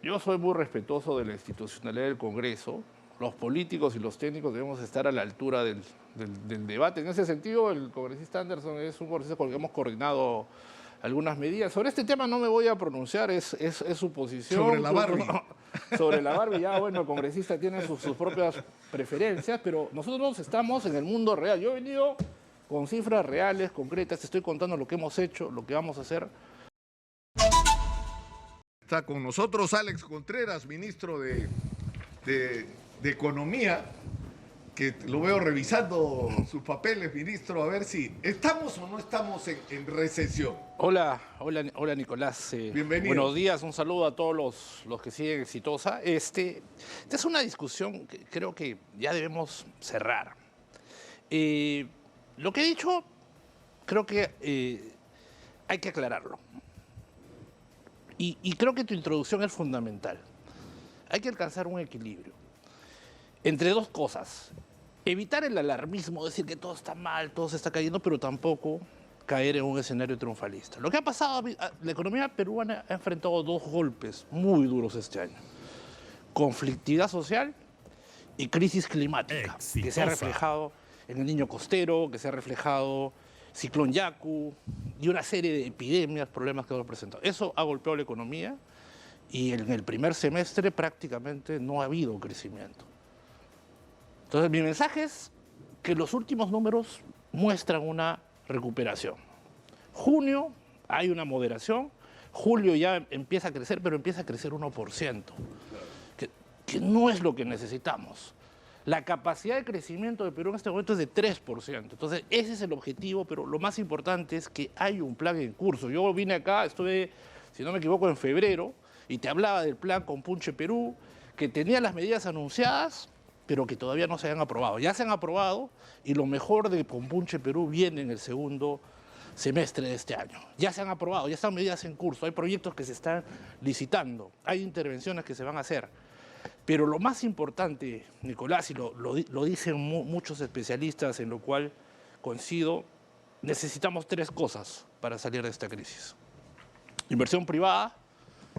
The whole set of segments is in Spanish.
Yo soy muy respetuoso de la institucionalidad del Congreso. Los políticos y los técnicos debemos estar a la altura del debate. En ese sentido, el congresista Anderson es un congresista con el que hemos coordinado algunas medidas. Sobre este tema no me voy a pronunciar, es su posición. Sobre la Barbie. Sobre la Barbie, ya bueno, el congresista tiene sus propias preferencias, pero nosotros estamos en el mundo real. Yo he venido con cifras reales, concretas, te estoy contando lo que hemos hecho, lo que vamos a hacer. Está con nosotros Alex Contreras, ministro de Economía, que lo veo revisando sus papeles, ministro, a ver si estamos o no estamos en recesión. Hola Nicolás. Bienvenido. Buenos días, un saludo a todos los que siguen Exitosa. Esta es una discusión que creo que ya debemos cerrar. Lo que he dicho, creo que hay que aclararlo. Y creo que tu introducción es fundamental. Hay que alcanzar un equilibrio entre dos cosas. Evitar el alarmismo, decir que todo está mal, todo se está cayendo, pero tampoco caer en un escenario triunfalista. Lo que ha pasado, la economía peruana ha enfrentado dos golpes muy duros este año. Conflictividad social y crisis climática, que se ha reflejado en el Niño Costero, que se ha reflejado Ciclón Yaku y una serie de epidemias, problemas que hemos presentado. Eso ha golpeado la economía y en el primer semestre prácticamente no ha habido crecimiento. Entonces mi mensaje es que los últimos números muestran una recuperación. Junio hay una moderación, julio ya empieza a crecer, pero empieza a crecer 1%, que no es lo que necesitamos. La capacidad de crecimiento de Perú en este momento es de 3%. Entonces, ese es el objetivo, pero lo más importante es que hay un plan en curso. Yo vine acá, estuve, si no me equivoco, en febrero, y te hablaba del plan Compunche Perú, que tenía las medidas anunciadas, pero que todavía no se han aprobado. Ya se han aprobado, y lo mejor de Compunche Perú viene en el segundo semestre de este año. Ya se han aprobado, ya están medidas en curso, hay proyectos que se están licitando, hay intervenciones que se van a hacer. Pero lo más importante, Nicolás, y lo dicen muchos especialistas, en lo cual coincido, necesitamos tres cosas para salir de esta crisis. Inversión privada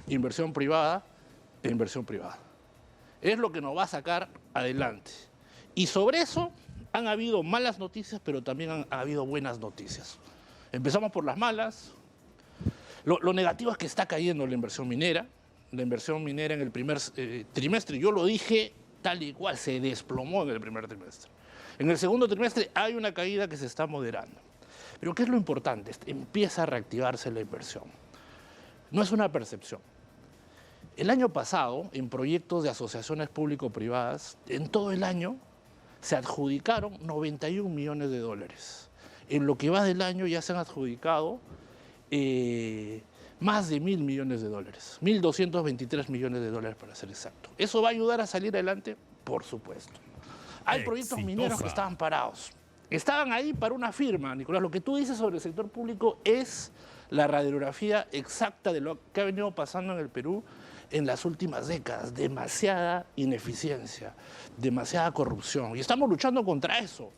e inversión privada. Es lo que nos va a sacar adelante. Y sobre eso han habido malas noticias, pero también han habido buenas noticias. Empezamos por las malas. Lo negativo es que está cayendo la inversión minera. La inversión minera en el primer trimestre, yo lo dije tal y cual, se desplomó en el primer trimestre. En el segundo trimestre hay una caída que se está moderando. Pero ¿qué es lo importante? Empieza a reactivarse la inversión. No es una percepción. El año pasado, en proyectos de asociaciones público-privadas, en todo el año se adjudicaron 91 millones de dólares. En lo que va del año ya se han adjudicado más de 1.000 millones de dólares, 1.223 millones de dólares para ser exacto. ¿Eso va a ayudar a salir adelante? Por supuesto. Hay proyectos mineros que estaban parados. Estaban ahí para una firma, Nicolás. Lo que tú dices sobre el sector público es la radiografía exacta de lo que ha venido pasando en el Perú en las últimas décadas. Demasiada ineficiencia, demasiada corrupción. Y estamos luchando contra eso.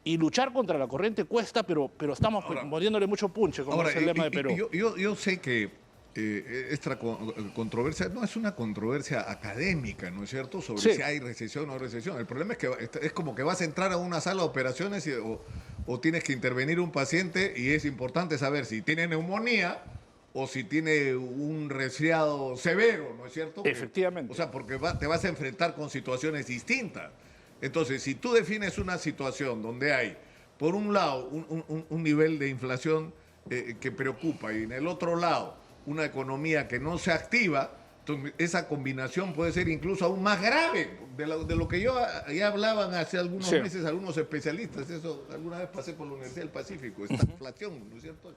Y luchar contra la corriente cuesta, pero estamos poniéndole mucho punche, como es el lema de Perú. Yo sé que esta controversia no es una controversia académica, ¿no es cierto? Sobre si hay recesión o no recesión. El problema es que es como que vas a entrar a una sala de operaciones o tienes que intervenir un paciente y es importante saber si tiene neumonía o si tiene un resfriado severo, ¿no es cierto? Efectivamente. O sea, porque te vas a enfrentar con situaciones distintas. Entonces, si tú defines una situación donde hay, por un lado, un nivel de inflación que preocupa y en el otro lado, una economía que no se activa, entonces esa combinación puede ser incluso aún más grave de lo que ya hablaban hace algunos meses algunos especialistas. Eso, alguna vez pasé por la Universidad del Pacífico, estanflación, ¿no es cierto?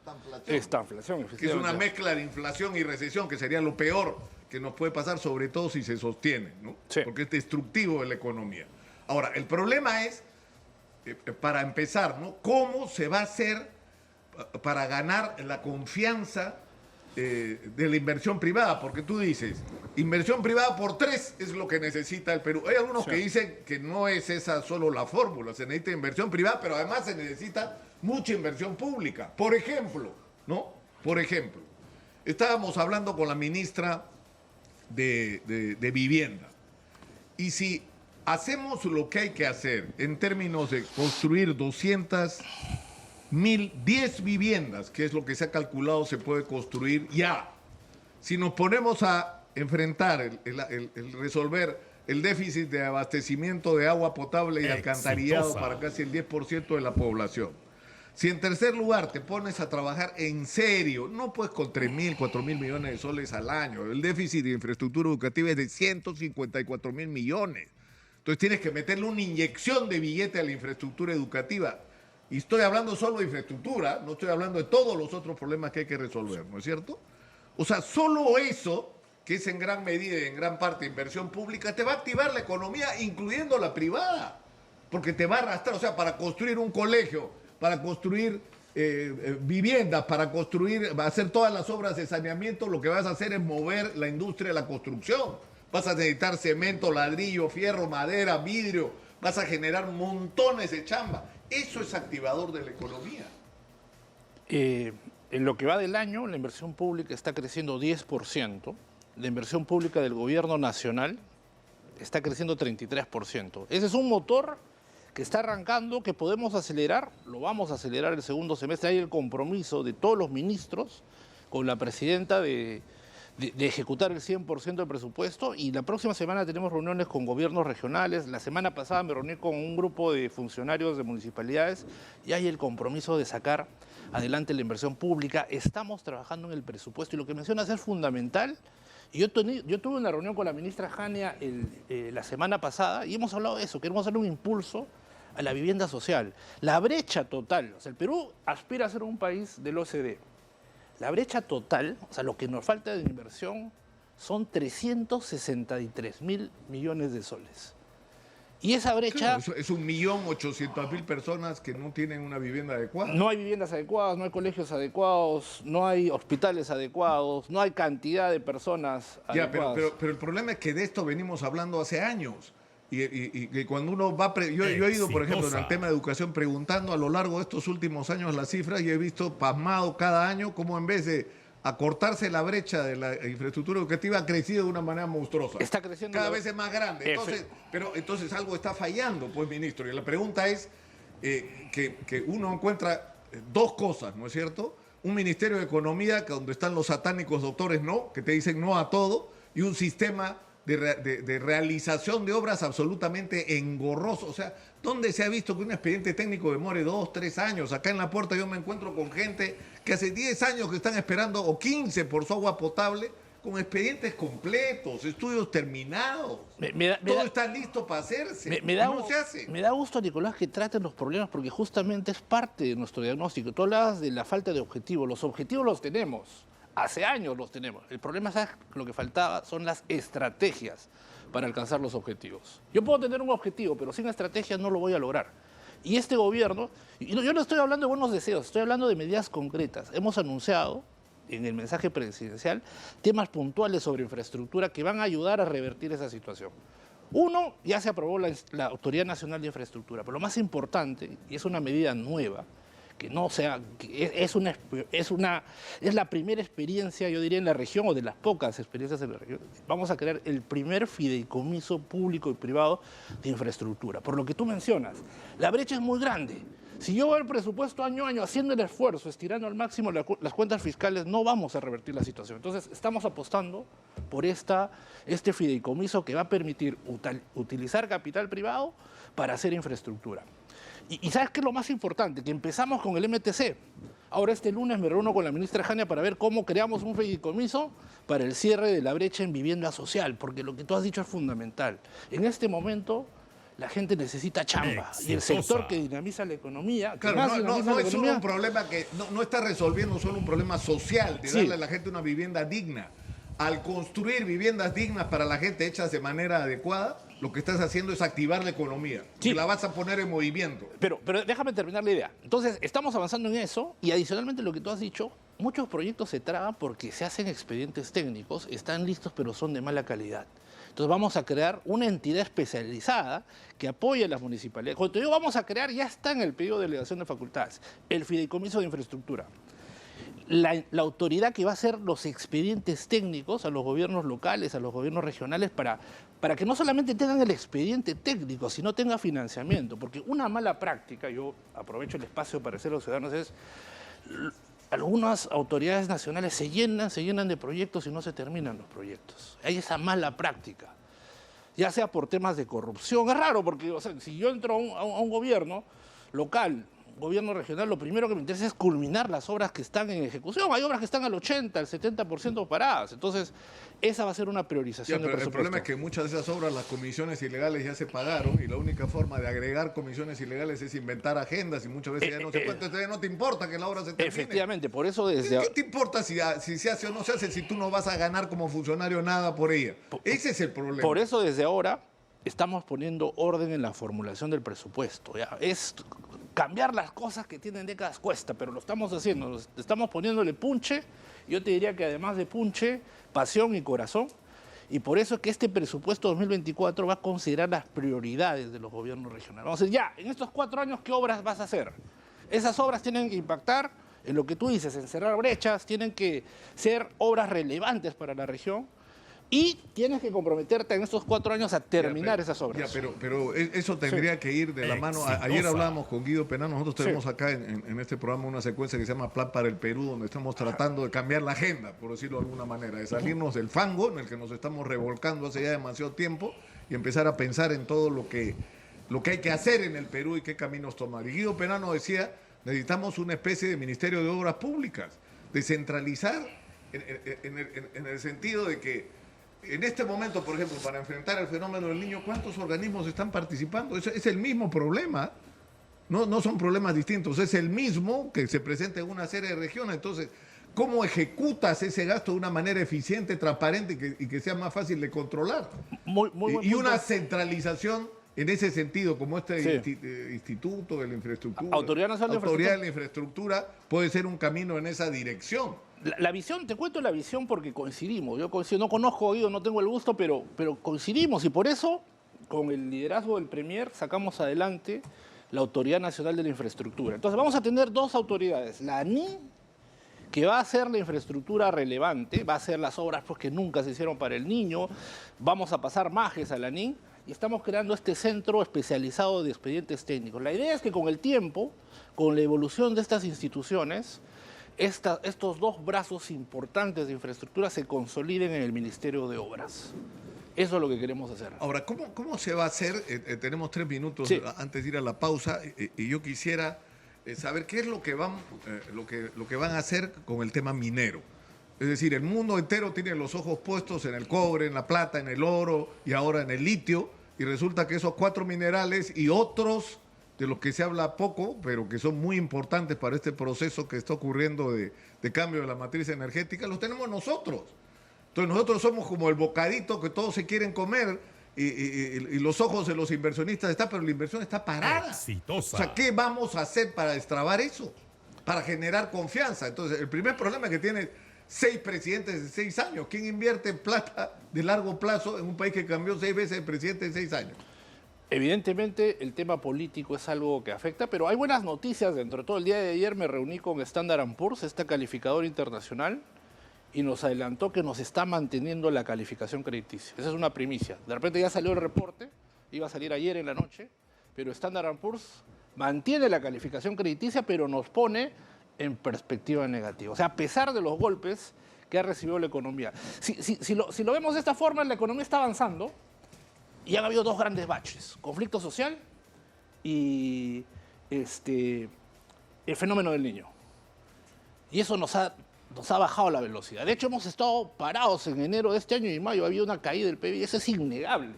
Estanflación, efectivamente. Que es una mezcla de inflación y recesión, que sería lo peor que nos puede pasar, sobre todo si se sostiene, ¿no? Sí. Porque es destructivo de la economía. Ahora, el problema es, para empezar, ¿no? ¿Cómo se va a hacer para ganar la confianza de la inversión privada? Porque tú dices, inversión privada por 3 es lo que necesita el Perú. Hay algunos que dicen que no es esa solo la fórmula, se necesita inversión privada, pero además se necesita mucha inversión pública. Por ejemplo, ¿no? Por ejemplo, estábamos hablando con la ministra de vivienda. Y si hacemos lo que hay que hacer en términos de construir 10 viviendas, que es lo que se ha calculado se puede construir ya, si nos ponemos a enfrentar el resolver el déficit de abastecimiento de agua potable y alcantarillado para casi el 10% de la población, si en tercer lugar te pones a trabajar en serio, no pues con 3.000, 4.000 millones de soles al año, el déficit de infraestructura educativa es de 154.000 millones. Entonces tienes que meterle una inyección de billete a la infraestructura educativa. Y estoy hablando solo de infraestructura, no estoy hablando de todos los otros problemas que hay que resolver, ¿no es cierto? O sea, solo eso, que es en gran medida y en gran parte inversión pública, te va a activar la economía, incluyendo la privada, porque te va a arrastrar, o sea, para construir un colegio, para construir viviendas, para hacer todas las obras de saneamiento, lo que vas a hacer es mover la industria de la construcción. Vas a necesitar cemento, ladrillo, fierro, madera, vidrio, vas a generar montones de chamba. Eso es activador de la economía. En lo que va del año, la inversión pública está creciendo 10%, la inversión pública del gobierno nacional está creciendo 33%. Ese es un motor que está arrancando, que podemos acelerar, lo vamos a acelerar el segundo semestre. Hay el compromiso de todos los ministros con la presidenta de ejecutar el 100% del presupuesto, y la próxima semana tenemos reuniones con gobiernos regionales. La semana pasada me reuní con un grupo de funcionarios de municipalidades y hay el compromiso de sacar adelante la inversión pública. Estamos trabajando en el presupuesto y lo que mencionas es fundamental. Y yo tuve una reunión con la ministra Jania la semana pasada y hemos hablado de eso. Queremos darle un impulso a la vivienda social. La brecha total, o sea, el Perú aspira a ser un país del OCDE. La brecha total, o sea, lo que nos falta de inversión son 363.000 millones de soles. Y esa brecha... Claro, es 1.800.000 personas que no tienen una vivienda adecuada. No hay viviendas adecuadas, no hay colegios adecuados, no hay hospitales adecuados, no hay cantidad de personas adecuadas. Pero el problema es que de esto venimos hablando hace años. Y cuando uno va... Yo he ido, por ejemplo, en el tema de educación preguntando a lo largo de estos últimos años las cifras y he visto pasmado cada año cómo en vez de acortarse la brecha de la infraestructura educativa ha crecido de una manera monstruosa. Está creciendo. Cada vez es más grande. Entonces algo está fallando, pues, ministro. Y la pregunta es que uno encuentra dos cosas, ¿no es cierto? Un Ministerio de Economía donde están los satánicos doctores no, que te dicen no a todo, y un sistema de realización de obras absolutamente engorroso. O sea, ¿dónde se ha visto que un expediente técnico demore 2, 3 años? Acá en la puerta yo me encuentro con gente que hace 10 años que están esperando, o 15 por su agua potable, con expedientes completos, estudios terminados. Todo está listo para hacerse. No se hace. Me da gusto, Nicolás, que traten los problemas porque justamente es parte de nuestro diagnóstico. Tú hablabas de la falta de objetivos. Los objetivos los tenemos. Hace años los tenemos. El problema, ¿sabes? Lo que faltaba son las estrategias para alcanzar los objetivos. Yo puedo tener un objetivo, pero sin estrategias no lo voy a lograr. Y este gobierno, yo no estoy hablando de buenos deseos, estoy hablando de medidas concretas. Hemos anunciado en el mensaje presidencial temas puntuales sobre infraestructura que van a ayudar a revertir esa situación. Uno, ya se aprobó la Autoridad Nacional de Infraestructura, pero lo más importante, y es una medida nueva, que no sea, que es la primera experiencia, yo diría, en la región, o de las pocas experiencias en la región. Vamos a crear el primer fideicomiso público y privado de infraestructura. Por lo que tú mencionas, la brecha es muy grande. Si yo voy el presupuesto año a año haciendo el esfuerzo, estirando al máximo las cuentas fiscales, no vamos a revertir la situación. Entonces, estamos apostando por este fideicomiso que va a permitir utilizar capital privado para hacer infraestructura. Y ¿sabes qué es lo más importante? Que empezamos con el MTC. Ahora este lunes me reúno con la ministra Jania para ver cómo creamos un fideicomiso para el cierre de la brecha en vivienda social, porque lo que tú has dicho es fundamental. En este momento la gente necesita chamba y el sector que dinamiza la economía... Claro, no es solo un problema que no está resolviendo solo un problema social de darle a la gente una vivienda digna. Al construir viviendas dignas para la gente hechas de manera adecuada, lo que estás haciendo es activar la economía. Sí. La vas a poner en movimiento. Pero déjame terminar la idea. Entonces, estamos avanzando en eso y adicionalmente lo que tú has dicho, muchos proyectos se traban porque se hacen expedientes técnicos, están listos pero son de mala calidad. Entonces vamos a crear una entidad especializada que apoye a las municipalidades. Cuando te digo vamos a crear, ya está en el pedido de delegación de facultades, el Fideicomiso de Infraestructura. la autoridad que va a hacer los expedientes técnicos a los gobiernos locales, a los gobiernos regionales, para que no solamente tengan el expediente técnico, sino tenga financiamiento. Porque una mala práctica, yo aprovecho el espacio para decirlo a los ciudadanos, es algunas autoridades nacionales se llenan de proyectos y no se terminan los proyectos. Hay esa mala práctica, ya sea por temas de corrupción. Es raro porque, o sea, si yo entro a un gobierno local, gobierno regional, lo primero que me interesa es culminar las obras que están en ejecución. Hay obras que están al 80, al 70% paradas. Entonces, esa va a ser una priorización del presupuesto. El problema es que muchas de esas obras, las comisiones ilegales ya se pagaron y la única forma de agregar comisiones ilegales es inventar agendas y muchas veces ya no se puede. Entonces, no te importa que la obra se termine. Efectivamente, por eso desde... ¿Qué te importa si se hace o no se hace si tú no vas a ganar como funcionario nada por ella? Ese es el problema. Por eso desde ahora estamos poniendo orden en la formulación del presupuesto. ¿Ya? Es cambiar las cosas que tienen décadas cuesta, pero lo estamos haciendo, estamos poniéndole punche, yo te diría que además de punche, pasión y corazón, y por eso es que este presupuesto 2024 va a considerar las prioridades de los gobiernos regionales. Vamos a decir, ya, en estos 4 años, ¿qué obras vas a hacer? Esas obras tienen que impactar en lo que tú dices, en cerrar brechas, tienen que ser obras relevantes para la región, y tienes que comprometerte en estos 4 años a terminar esas obras. Pero eso tendría que ir de la mano. Ayer hablábamos con Guido Penano, nosotros tenemos acá en este programa una secuencia que se llama Plan para el Perú, donde estamos tratando de cambiar la agenda, por decirlo de alguna manera, de salirnos del fango en el que nos estamos revolcando hace ya demasiado tiempo y empezar a pensar en todo lo que hay que hacer en el Perú y qué caminos tomar. Y Guido Penano decía, necesitamos una especie de Ministerio de Obras Públicas, descentralizar en el sentido de que en este momento, por ejemplo, para enfrentar el fenómeno del niño, ¿cuántos organismos están participando? Es el mismo problema, no son problemas distintos, es el mismo que se presenta en una serie de regiones. Entonces, ¿cómo ejecutas ese gasto de una manera eficiente, transparente y que sea más fácil de controlar? Y una centralización en ese sentido, como este Instituto de la Infraestructura, Autoridad Nacional de la Infraestructura, puede ser un camino en esa dirección. La visión, te cuento la visión porque coincidimos. Yo coincido, no conozco a Guido, no tengo el gusto, pero coincidimos. Y por eso, con el liderazgo del Premier, sacamos adelante la Autoridad Nacional de la Infraestructura. Entonces vamos a tener 2 autoridades. La ANIN, que va a hacer la infraestructura relevante, va a hacer las obras pues, que nunca se hicieron para el niño. Vamos a pasar majes a la ANIN y estamos creando este centro especializado de expedientes técnicos. La idea es que con el tiempo, con la evolución de estas instituciones, estos 2 brazos importantes de infraestructura se consoliden en el Ministerio de Obras. Eso es lo que queremos hacer. Ahora, ¿cómo se va a hacer? Tenemos 3 minutos antes de ir a la pausa y yo quisiera saber qué es lo que van a hacer con el tema minero. Es decir, el mundo entero tiene los ojos puestos en el cobre, en la plata, en el oro y ahora en el litio, y resulta que esos 4 minerales y otros de los que se habla poco, pero que son muy importantes para este proceso que está ocurriendo de cambio de la matriz energética, los tenemos nosotros. Entonces nosotros somos como el bocadito que todos se quieren comer y los ojos de los inversionistas están, pero la inversión está parada. Exitosa. O sea, ¿qué vamos a hacer para destrabar eso? Para generar confianza. Entonces, el primer problema es que tiene 6 presidentes de 6 años. ¿Quién invierte plata de largo plazo en un país que cambió 6 veces de presidente en 6 años? Evidentemente el tema político es algo que afecta, pero hay buenas noticias dentro de todo. El día de ayer me reuní con Standard & Poor's, esta calificadora internacional, y nos adelantó que nos está manteniendo la calificación crediticia. Esa es una primicia. De repente ya salió el reporte, iba a salir ayer en la noche, pero Standard & Poor's mantiene la calificación crediticia, pero nos pone en perspectiva negativa. O sea, a pesar de los golpes que ha recibido la economía. Si lo vemos de esta forma, la economía está avanzando, y han habido 2 grandes baches, conflicto social y el fenómeno del niño. Y eso nos ha bajado la velocidad. De hecho, hemos estado parados en enero de este año y en mayo. Había una caída del PIB y eso es innegable.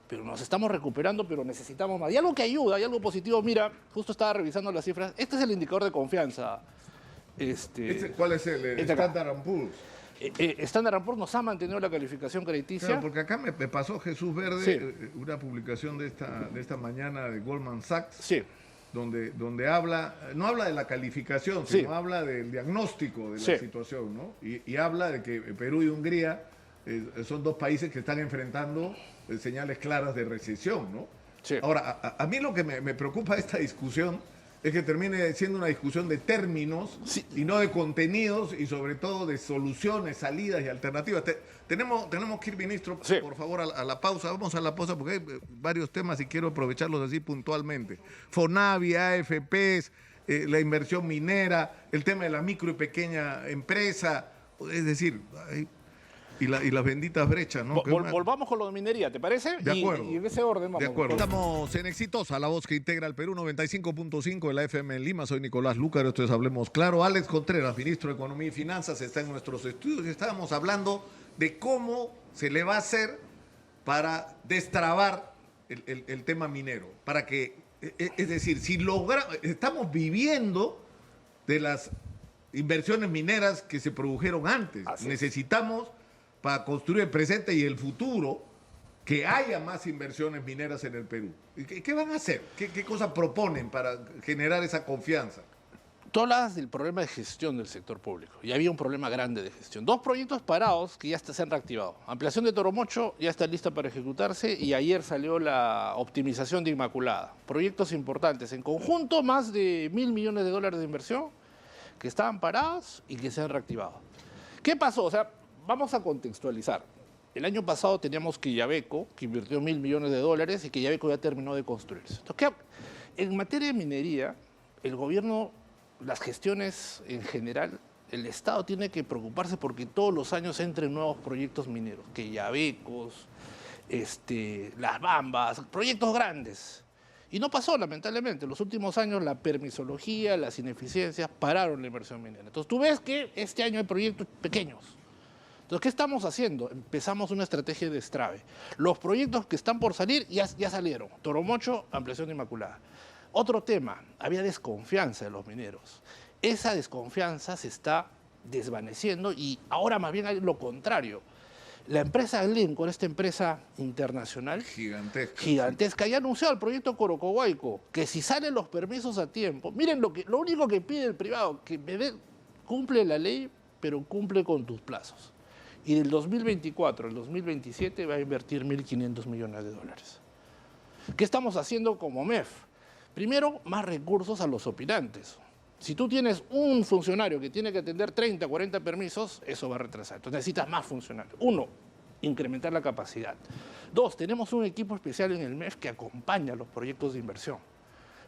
Pero nos estamos recuperando, pero necesitamos más. Y algo que ayuda, hay algo positivo. Mira, justo estaba revisando las cifras. Este es el indicador de confianza. ¿Cuál es el Standard & Poor's? Standard & Poor's nos ha mantenido la calificación crediticia. Claro, porque acá me pasó Jesús Verde una publicación de esta mañana de Goldman Sachs, donde no habla de la calificación, sino habla del diagnóstico de la situación, ¿no? Y habla de que Perú y Hungría son 2 países que están enfrentando señales claras de recesión, ¿no? Ahora, a mí lo que me preocupa de esta discusión es que termine siendo una discusión de términos y no de contenidos y sobre todo de soluciones, salidas y alternativas. Tenemos que ir, ministro, por favor, a la pausa. Vamos a la pausa porque hay varios temas y quiero aprovecharlos así puntualmente. FONAVI, AFPs, la inversión minera, el tema de la micro y pequeña empresa, es decir, y las benditas brechas, ¿no? Volvamos con lo de minería, ¿te parece? De acuerdo. Y en ese orden vamos. De acuerdo. Estamos en Exitosa, la voz que integra el Perú, 95.5 de la FM en Lima. Soy Nicolás Lúcar, esto es Hablemos Claro. Alex Contreras, ministro de Economía y Finanzas, está en nuestros estudios y estábamos hablando de cómo se le va a hacer para destrabar el tema minero. Para que, es decir, si estamos viviendo de las inversiones mineras que se produjeron antes. Necesitamos, para construir el presente y el futuro, que haya más inversiones mineras en el Perú. ¿Qué van a hacer? ¿Qué cosas proponen para generar esa confianza? Tú hablabas del problema de gestión del sector público y había un problema grande de gestión. 2 proyectos parados que ya se han reactivado. Ampliación de Toromocho ya está lista para ejecutarse y ayer salió la optimización de Inmaculada. Proyectos importantes. En conjunto, más de $1.000 millones de inversión que estaban parados y que se han reactivado. ¿Qué pasó? O sea, vamos a contextualizar. El año pasado teníamos Quillabeco, que invirtió $1.000 millones y Quillabeco ya terminó de construirse. Entonces, en materia de minería, el gobierno, las gestiones en general, el Estado tiene que preocuparse porque todos los años entren nuevos proyectos mineros, Quillabecos, Las Bambas, proyectos grandes. Y no pasó, lamentablemente. En los últimos años la permisología, las ineficiencias pararon la inversión minera. Entonces tú ves que este año hay proyectos pequeños. Entonces, ¿qué estamos haciendo? Empezamos una estrategia de destrave. Los proyectos que están por salir ya salieron. Toromocho, ampliación de Inmaculada. Otro tema, había desconfianza de los mineros. Esa desconfianza se está desvaneciendo y ahora más bien hay lo contrario. La empresa Glencore, esta empresa internacional gigantesca, ya anunció el proyecto Corocohuayco, que si salen los permisos a tiempo, miren lo único que pide el privado, que cumple la ley, pero cumple con tus plazos. Y del 2024 al 2027 va a invertir $1.500 millones. ¿Qué estamos haciendo como MEF? Primero, más recursos a los opinantes. Si tú tienes un funcionario que tiene que atender 30, 40 permisos, eso va a retrasar. Entonces necesitas más funcionarios. 1, incrementar la capacidad. 2, tenemos un equipo especial en el MEF que acompaña los proyectos de inversión.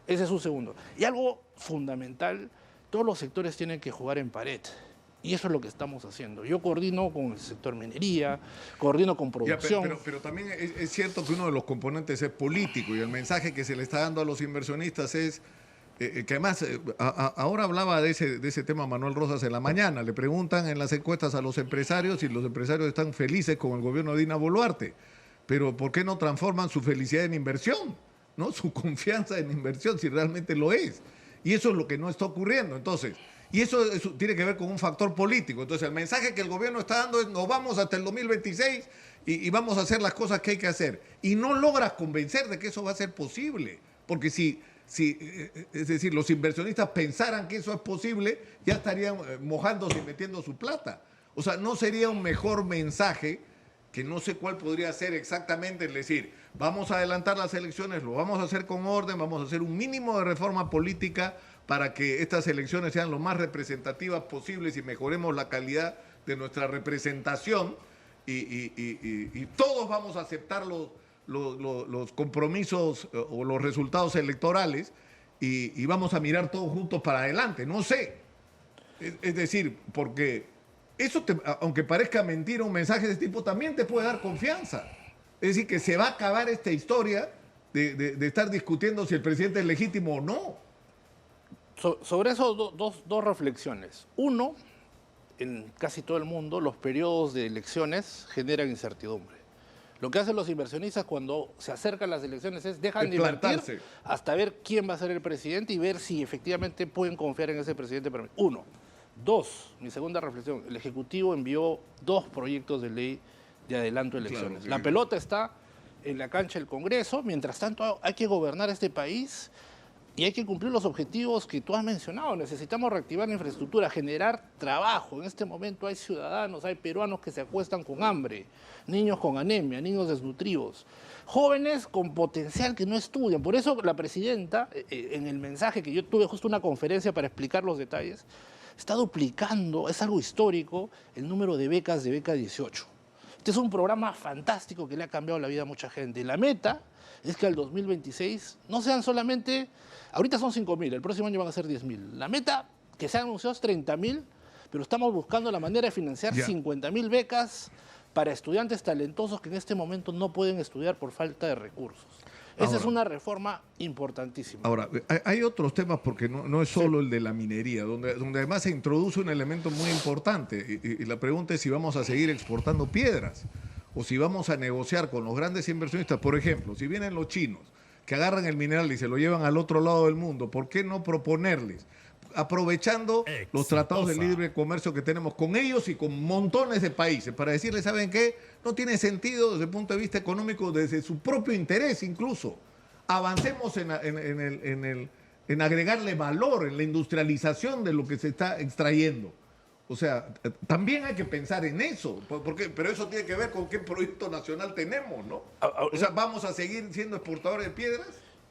Ese es un segundo. Y algo fundamental, todos los sectores tienen que jugar en pared. Y eso es lo que estamos haciendo. Yo coordino con el sector minería, coordino con producción. Pero también es cierto que uno de los componentes es político y el mensaje que se le está dando a los inversionistas es que además, ahora hablaba de ese tema Manuel Rosas en la mañana, le preguntan en las encuestas a los empresarios si los empresarios están felices con el gobierno de Dina Boluarte, pero ¿por qué no transforman su felicidad en inversión? ¿No? Su confianza en inversión, si realmente lo es. Y eso es lo que no está ocurriendo. Entonces, y eso tiene que ver con un factor político. Entonces, el mensaje que el gobierno está dando es: nos vamos hasta el 2026 y vamos a hacer las cosas que hay que hacer. Y no logras convencer de que eso va a ser posible. Porque es decir, los inversionistas pensaran que eso es posible, ya estarían mojándose y metiendo su plata. O sea, ¿no sería un mejor mensaje, que no sé cuál podría ser exactamente, es decir, vamos a adelantar las elecciones, lo vamos a hacer con orden, vamos a hacer un mínimo de reforma política para que estas elecciones sean lo más representativas posibles y mejoremos la calidad de nuestra representación y todos vamos a aceptar los compromisos o los resultados electorales y vamos a mirar todos juntos para adelante? No sé. Es decir, porque eso, aunque parezca mentira, un mensaje de este tipo también te puede dar confianza. Es decir, que se va a acabar esta historia de estar discutiendo si el presidente es legítimo o no. Sobre eso, dos reflexiones. 1, en casi todo el mundo, los periodos de elecciones generan incertidumbre. Lo que hacen los inversionistas cuando se acercan las elecciones es dejan de invertir hasta ver quién va a ser el presidente y ver si efectivamente pueden confiar en ese presidente. 1. 2, mi segunda reflexión, el Ejecutivo envió 2 proyectos de ley de adelanto de elecciones. Claro, la pelota está en la cancha del Congreso, mientras tanto hay que gobernar este país Y hay que cumplir los objetivos que tú has mencionado. Necesitamos reactivar la infraestructura, generar trabajo. En este momento hay ciudadanos, hay peruanos que se acuestan con hambre, niños con anemia, niños desnutridos, jóvenes con potencial que no estudian. Por eso la presidenta, en el mensaje que yo tuve justo una conferencia para explicar los detalles, está duplicando, es algo histórico, el número de becas de Beca 18. Este es un programa fantástico que le ha cambiado la vida a mucha gente. La meta es que al 2026 no sean solamente, ahorita son 5.000, el próximo año van a ser 10.000. La meta que se ha anunciado es 30.000, pero estamos buscando la manera de financiar 50.000 becas para estudiantes talentosos que en este momento no pueden estudiar por falta de recursos. Esa es una reforma importantísima. Ahora, hay otros temas porque no es solo el de la minería, donde además se introduce un elemento muy importante y la pregunta es si vamos a seguir exportando piedras o si vamos a negociar con los grandes inversionistas. Por ejemplo, si vienen los chinos que agarran el mineral y se lo llevan al otro lado del mundo, ¿por qué no proponerles, aprovechando los tratados de libre comercio que tenemos con ellos y con montones de países, para decirles, ¿saben qué? No tiene sentido desde el punto de vista económico, desde su propio interés incluso. Avancemos en agregarle valor, en la industrialización de lo que se está extrayendo. O sea, también hay que pensar en eso, pero eso tiene que ver con qué proyecto nacional tenemos, ¿no? O sea, ¿vamos a seguir siendo exportadores de piedras?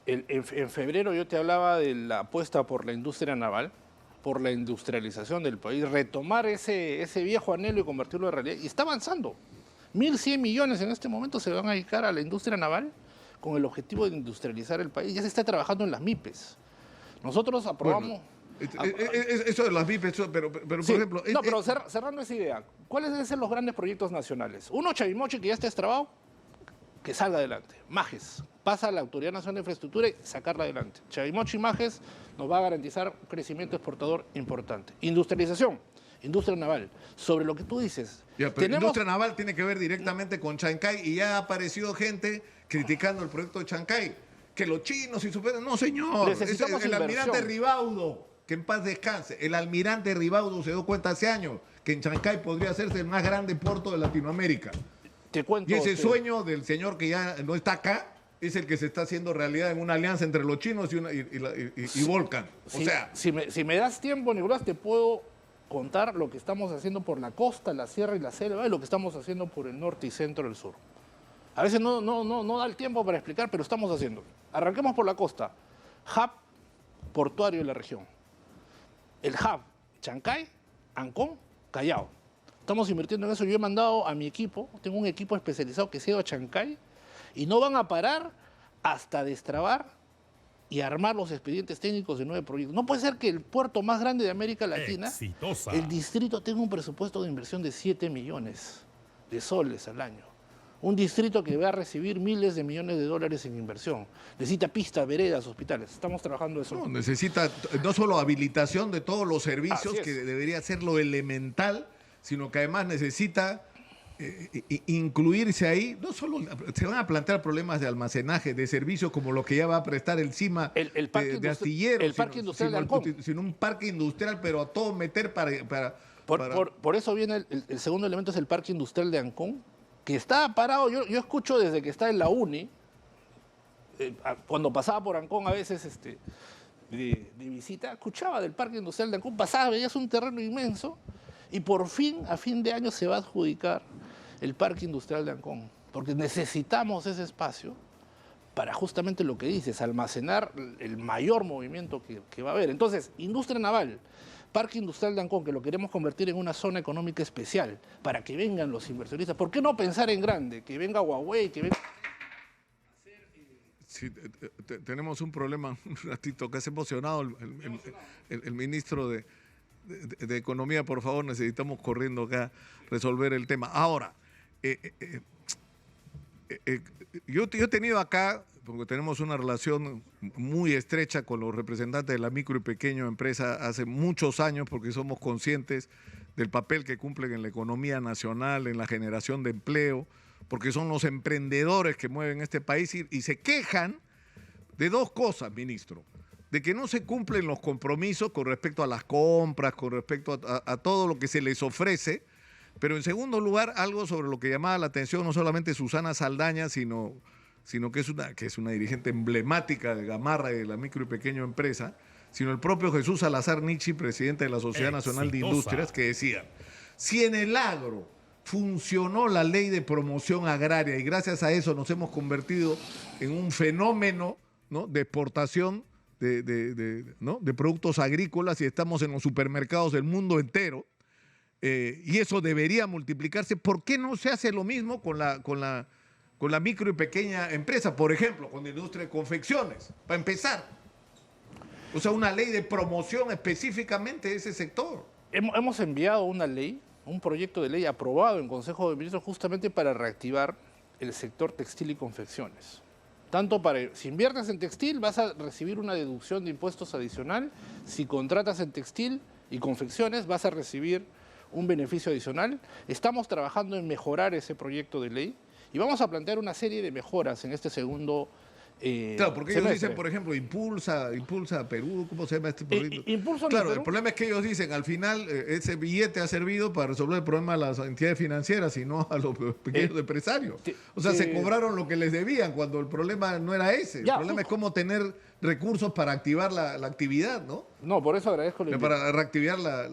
En febrero yo te hablaba de la apuesta por la industria naval, por la industrialización del país, retomar ese viejo anhelo y convertirlo en realidad. Y está avanzando. 1.100 millones en este momento se van a dedicar a la industria naval con el objetivo de industrializar el país. Ya se está trabajando en las MIPES. Nosotros aprobamos... Eso de las MIPES, pero por ejemplo... No, pero cerrando esa idea, ¿cuáles deben ser los grandes proyectos nacionales? Uno, Chavimochi, que ya está destrabado, que salga adelante. Majes, pasa a la Autoridad Nacional de Infraestructura y sacarla adelante. Chavimochi y Majes nos va a garantizar un crecimiento exportador importante. Industrialización, industria naval. Sobre lo que tú dices... Industria naval tiene que ver directamente con Chancay y ya ha aparecido gente criticando el proyecto de Chancay. Que los chinos y superan... No, señor. Necesitamos el almirante Ribaudo, que en paz descanse. El almirante Ribaudo se dio cuenta hace años que en Chancay podría hacerse el más grande puerto de Latinoamérica. Te cuento, y ese sueño del señor que ya no está acá es el que se está haciendo realidad en una alianza entre los chinos y Volcan. O sea... Si me das tiempo, Nicolás, te puedo contar lo que estamos haciendo por la costa, la sierra y la selva y lo que estamos haciendo por el norte y centro del sur. A veces no da el tiempo para explicar, pero estamos haciendo. Arranquemos por la costa. Hub portuario de la región. El hub, Chancay, Ancón, Callao. Estamos invirtiendo en eso. Yo he mandado a mi equipo, tengo un equipo especializado que se ha ido a Chancay y no van a parar hasta destrabar y armar los expedientes técnicos de 9 proyectos. No puede ser que el puerto más grande de América Latina, el distrito, tenga un presupuesto de inversión de 7 millones de soles al año. Un distrito que va a recibir miles de millones de dólares en inversión. Necesita pistas, veredas, hospitales. Estamos trabajando eso. No, necesita no solo habilitación de todos los servicios, que debería ser lo elemental, sino que además necesita incluirse ahí. No solo se van a plantear problemas de almacenaje, de servicios como lo que ya va a prestar el CIMA de astilleros. El parque industrial de Ancón. Sino un parque industrial, pero a todo meter para... Por eso viene el segundo elemento, es el parque industrial de Ancón, que está parado. Yo escucho desde que está en la uni, cuando pasaba por Ancón a veces de visita, escuchaba del parque industrial de Ancón, pasaba, veías un terreno inmenso, y por fin, a fin de año, se va a adjudicar el parque industrial de Ancón, porque necesitamos ese espacio para justamente lo que dices, almacenar el mayor movimiento que va a haber. Entonces, industria naval, Parque Industrial de Ancón, que lo queremos convertir en una zona económica especial, para que vengan los inversionistas. ¿Por qué no pensar en grande? Que venga Huawei, que venga... Sí, tenemos un problema, un ratito, que has emocionado el ministro de Economía. Por favor, necesitamos corriendo acá resolver el tema. Ahora, yo he tenido acá, porque tenemos una relación muy estrecha con los representantes de la micro y pequeña empresa hace muchos años, porque somos conscientes del papel que cumplen en la economía nacional, en la generación de empleo, porque son los emprendedores que mueven este país y se quejan de dos cosas, ministro: de que no se cumplen los compromisos con respecto a las compras, con respecto a todo lo que se les ofrece, pero en segundo lugar, algo sobre lo que llamaba la atención no solamente Susana Saldaña, sino sino que es una dirigente emblemática de Gamarra y de la micro y pequeña empresa, sino el propio Jesús Salazar Nichi, presidente de la Sociedad Nacional de Industrias, que decía, si en el agro funcionó la ley de promoción agraria y gracias a eso nos hemos convertido en un fenómeno, ¿no?, de exportación ¿no?, de productos agrícolas y estamos en los supermercados del mundo entero, y eso debería multiplicarse, ¿por qué no se hace lo mismo con la micro y pequeña empresa? Por ejemplo, con la industria de confecciones, para empezar. O sea, una ley de promoción específicamente de ese sector. Hemos enviado una ley, un proyecto de ley aprobado en Consejo de Ministros justamente para reactivar el sector textil y confecciones. Tanto si inviertes en textil vas a recibir una deducción de impuestos adicional, si contratas en textil y confecciones vas a recibir un beneficio adicional. Estamos trabajando en mejorar ese proyecto de ley y vamos a plantear una serie de mejoras en este segundo claro, porque ellos semestre. dicen, por ejemplo, impulsa a Perú, ¿cómo se llama este proyecto? Impulso claro, Perú. El problema es que ellos dicen, al final, ese billete ha servido para resolver el problema de las entidades financieras y no a los pequeños empresarios. O sea, se cobraron lo que les debían cuando el problema no era ese. El problema es cómo tener recursos para activar la actividad, ¿no? No, por eso agradezco la invitación. Para reactivar la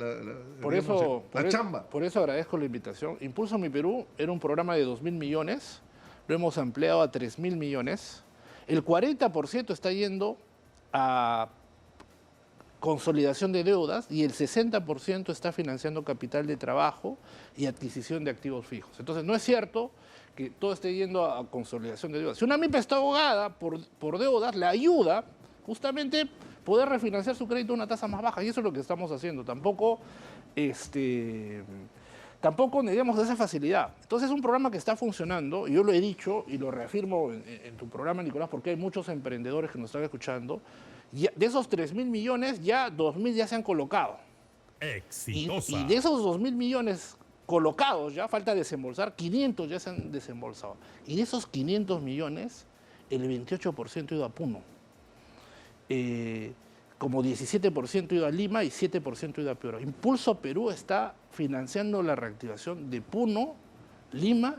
chamba. Por eso agradezco la invitación. Impulso Mi Perú era un programa de 2.000 millones, lo hemos ampliado a 3.000 millones. El 40% está yendo a consolidación de deudas y el 60% está financiando capital de trabajo y adquisición de activos fijos. Entonces, no es cierto que todo esté yendo a consolidación de deudas. Si una MIPE está ahogada por deudas, le ayuda justamente poder refinanciar su crédito a una tasa más baja y eso es lo que estamos haciendo. Tampoco negamos esa facilidad. Entonces es un programa que está funcionando, y yo lo he dicho y lo reafirmo en tu programa, Nicolás, porque hay muchos emprendedores que nos están escuchando. De esos 3.000 millones, ya 2.000 ya se han colocado. Exitosa. Y de esos 2.000 millones colocados, ya falta desembolsar, 500 ya se han desembolsado. Y de esos 500 millones, el 28% ha ido a Puno. Como 17% ha ido a Lima y 7% ha ido a Piura. Impulso Perú está financiando la reactivación de Puno, Lima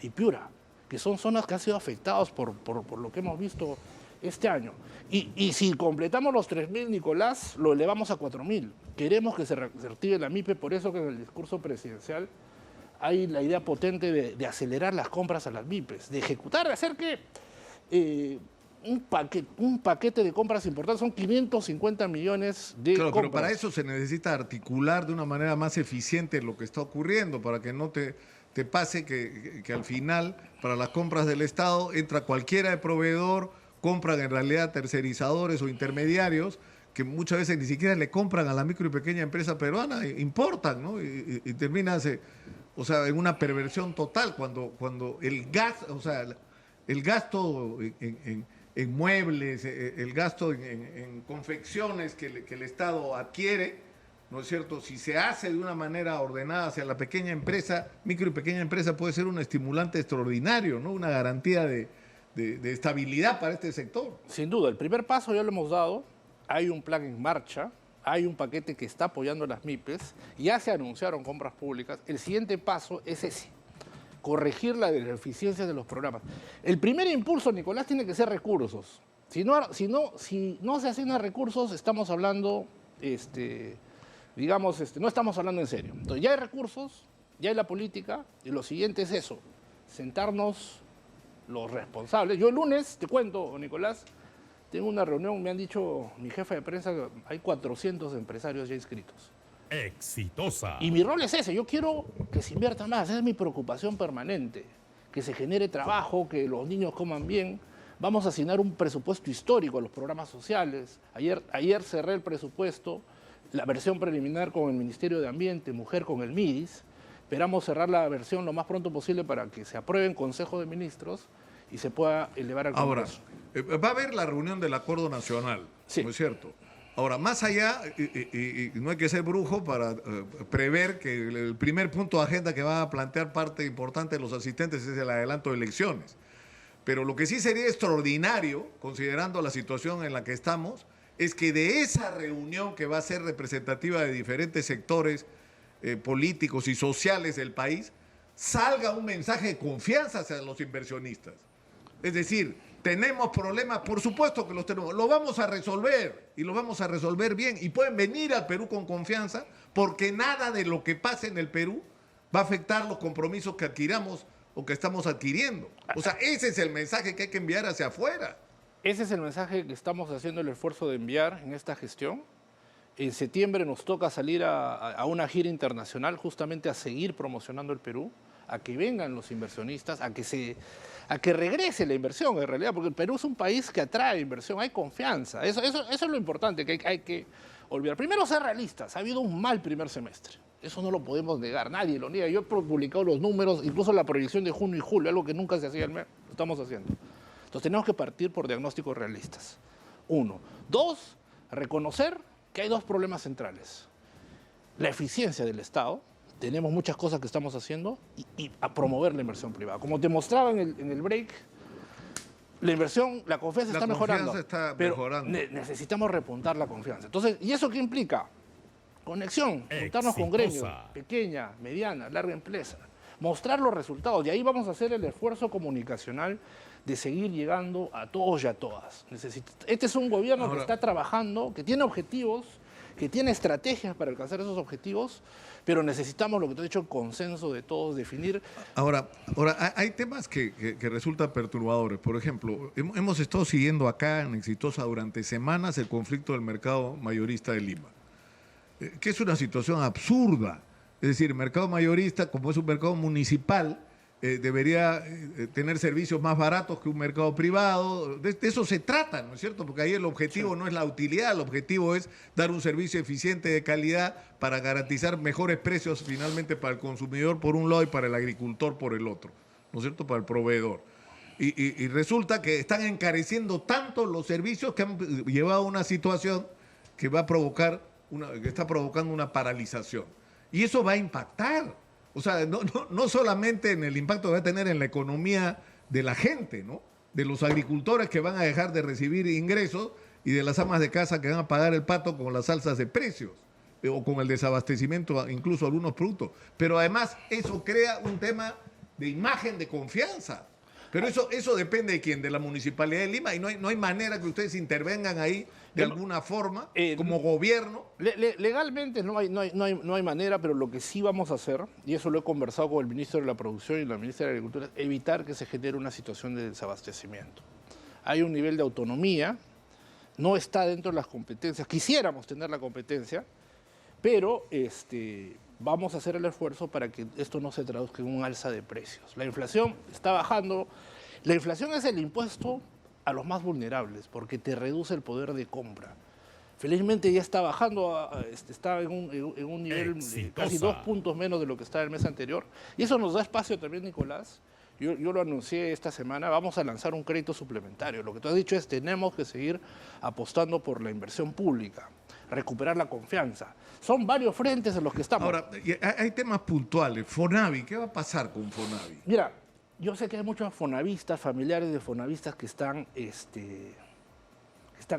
y Piura, que son zonas que han sido afectadas por lo que hemos visto este año. Y si completamos los 3.000, Nicolás, lo elevamos a 4.000. Queremos que se reactive la MIPE, por eso que en el discurso presidencial hay la idea potente de acelerar las compras a las MIPES, de ejecutar, de hacer que un paquete de compras importantes, son 550 millones de compras. Pero para eso se necesita articular de una manera más eficiente lo que está ocurriendo, para que no te pase que al final, para las compras del Estado, entra cualquiera de proveedor, compran en realidad tercerizadores o intermediarios, que muchas veces ni siquiera le compran a la micro y pequeña empresa peruana, importan, ¿no? Y termina en una perversión total cuando el gasto en muebles, el gasto en confecciones que el Estado adquiere, ¿no es cierto? Si se hace de una manera ordenada hacia la pequeña empresa, micro y pequeña empresa, puede ser un estimulante extraordinario, ¿no? Una garantía de estabilidad para este sector. Sin duda, el primer paso ya lo hemos dado, hay un plan en marcha, hay un paquete que está apoyando a las MIPES, ya se anunciaron compras públicas, el siguiente paso es ese, corregir la deficiencia de los programas. El primer impulso, Nicolás, tiene que ser recursos. Si no se asignan recursos, estamos hablando, no estamos hablando en serio. Entonces ya hay recursos, ya hay la política, y lo siguiente es eso, sentarnos los responsables. Yo el lunes, te cuento, Nicolás, tengo una reunión, me han dicho mi jefe de prensa que hay 400 empresarios ya inscritos. Exitosa. Y mi rol es ese, yo quiero que se invierta más, esa es mi preocupación permanente, que se genere trabajo, que los niños coman bien. Vamos a asignar un presupuesto histórico a los programas sociales. Ayer cerré el presupuesto, la versión preliminar con el Ministerio de Ambiente, Mujer con el MIDIS. Esperamos cerrar la versión lo más pronto posible para que se apruebe en Consejo de Ministros y se pueda elevar al Congreso. Ahora, va a haber la reunión del Acuerdo Nacional, sí, ¿no es cierto? Ahora, más allá, y no hay que ser brujo para prever que el primer punto de agenda que va a plantear parte importante de los asistentes es el adelanto de elecciones. Pero lo que sí sería extraordinario, considerando la situación en la que estamos, es que de esa reunión que va a ser representativa de diferentes sectores políticos y sociales del país, salga un mensaje de confianza hacia los inversionistas. Es decir, tenemos problemas, por supuesto que los tenemos, lo vamos a resolver y lo vamos a resolver bien y pueden venir al Perú con confianza porque nada de lo que pase en el Perú va a afectar los compromisos que adquiramos o que estamos adquiriendo. O sea, ese es el mensaje que hay que enviar hacia afuera. Ese es el mensaje que estamos haciendo el esfuerzo de enviar en esta gestión. En septiembre nos toca salir a una gira internacional justamente a seguir promocionando el Perú, a que vengan los inversionistas, a que regrese la inversión en realidad, porque el Perú es un país que atrae inversión, hay confianza. Eso es lo importante que hay que olvidar. Primero, ser realistas. Ha habido un mal primer semestre. Eso no lo podemos negar, nadie lo niega. Yo he publicado los números, incluso la proyección de junio y julio, algo que nunca se hacía, lo estamos haciendo. Entonces tenemos que partir por diagnósticos realistas. 1. 2, reconocer que hay 2 problemas centrales. La eficiencia del Estado, tenemos muchas cosas que estamos haciendo, y a promover la inversión privada. Como te mostraba en el break, la inversión, la confianza está mejorando. Pero necesitamos repuntar la confianza. Entonces, ¿y eso qué implica? Conexión, juntarnos con gremios, pequeña, mediana, larga empresa, mostrar los resultados. Y ahí vamos a hacer el esfuerzo comunicacional de seguir llegando a todos y a todas. Este es un gobierno que está trabajando, que tiene objetivos, que tiene estrategias para alcanzar esos objetivos, pero necesitamos, lo que te he dicho, el consenso de todos, definir. Ahora hay temas que resultan perturbadores. Por ejemplo, hemos estado siguiendo acá en Exitosa durante semanas el conflicto del mercado mayorista de Lima, que es una situación absurda. Es decir, el mercado mayorista, como es un mercado municipal, debería tener servicios más baratos que un mercado privado. De eso se trata, ¿no es cierto? Porque ahí el objetivo no es la utilidad, el objetivo es dar un servicio eficiente de calidad para garantizar mejores precios finalmente para el consumidor por un lado y para el agricultor por el otro, ¿no es cierto? Para el proveedor. Y resulta que están encareciendo tanto los servicios que han llevado a una situación que va a provocar que está provocando una paralización. Y eso va a impactar. O sea, no solamente en el impacto que va a tener en la economía de la gente, ¿no? De los agricultores que van a dejar de recibir ingresos y de las amas de casa que van a pagar el pato con las alzas de precios o con el desabastecimiento incluso de algunos productos. Pero además eso crea un tema de imagen de confianza. Pero eso depende de quién, de la Municipalidad de Lima, y no hay manera que ustedes intervengan ahí de alguna forma como gobierno. Legalmente no hay manera, pero lo que sí vamos a hacer, y eso lo he conversado con el ministro de la Producción y la ministra de Agricultura, es evitar que se genere una situación de desabastecimiento. Hay un nivel de autonomía, no está dentro de las competencias, quisiéramos tener la competencia, pero vamos a hacer el esfuerzo para que esto no se traduzca en un alza de precios. La inflación está bajando. La inflación es el impuesto a los más vulnerables porque te reduce el poder de compra. Felizmente ya está bajando, está en un nivel casi 2 puntos menos de lo que estaba el mes anterior. Y eso nos da espacio también, Nicolás. Yo lo anuncié esta semana, vamos a lanzar un crédito suplementario. Lo que tú has dicho es tenemos que seguir apostando por la inversión pública, recuperar la confianza. Son varios frentes en los que estamos. Ahora, hay temas puntuales. Fonavi, ¿qué va a pasar con Fonavi? Mira, yo sé que hay muchos fonavistas, familiares de fonavistas que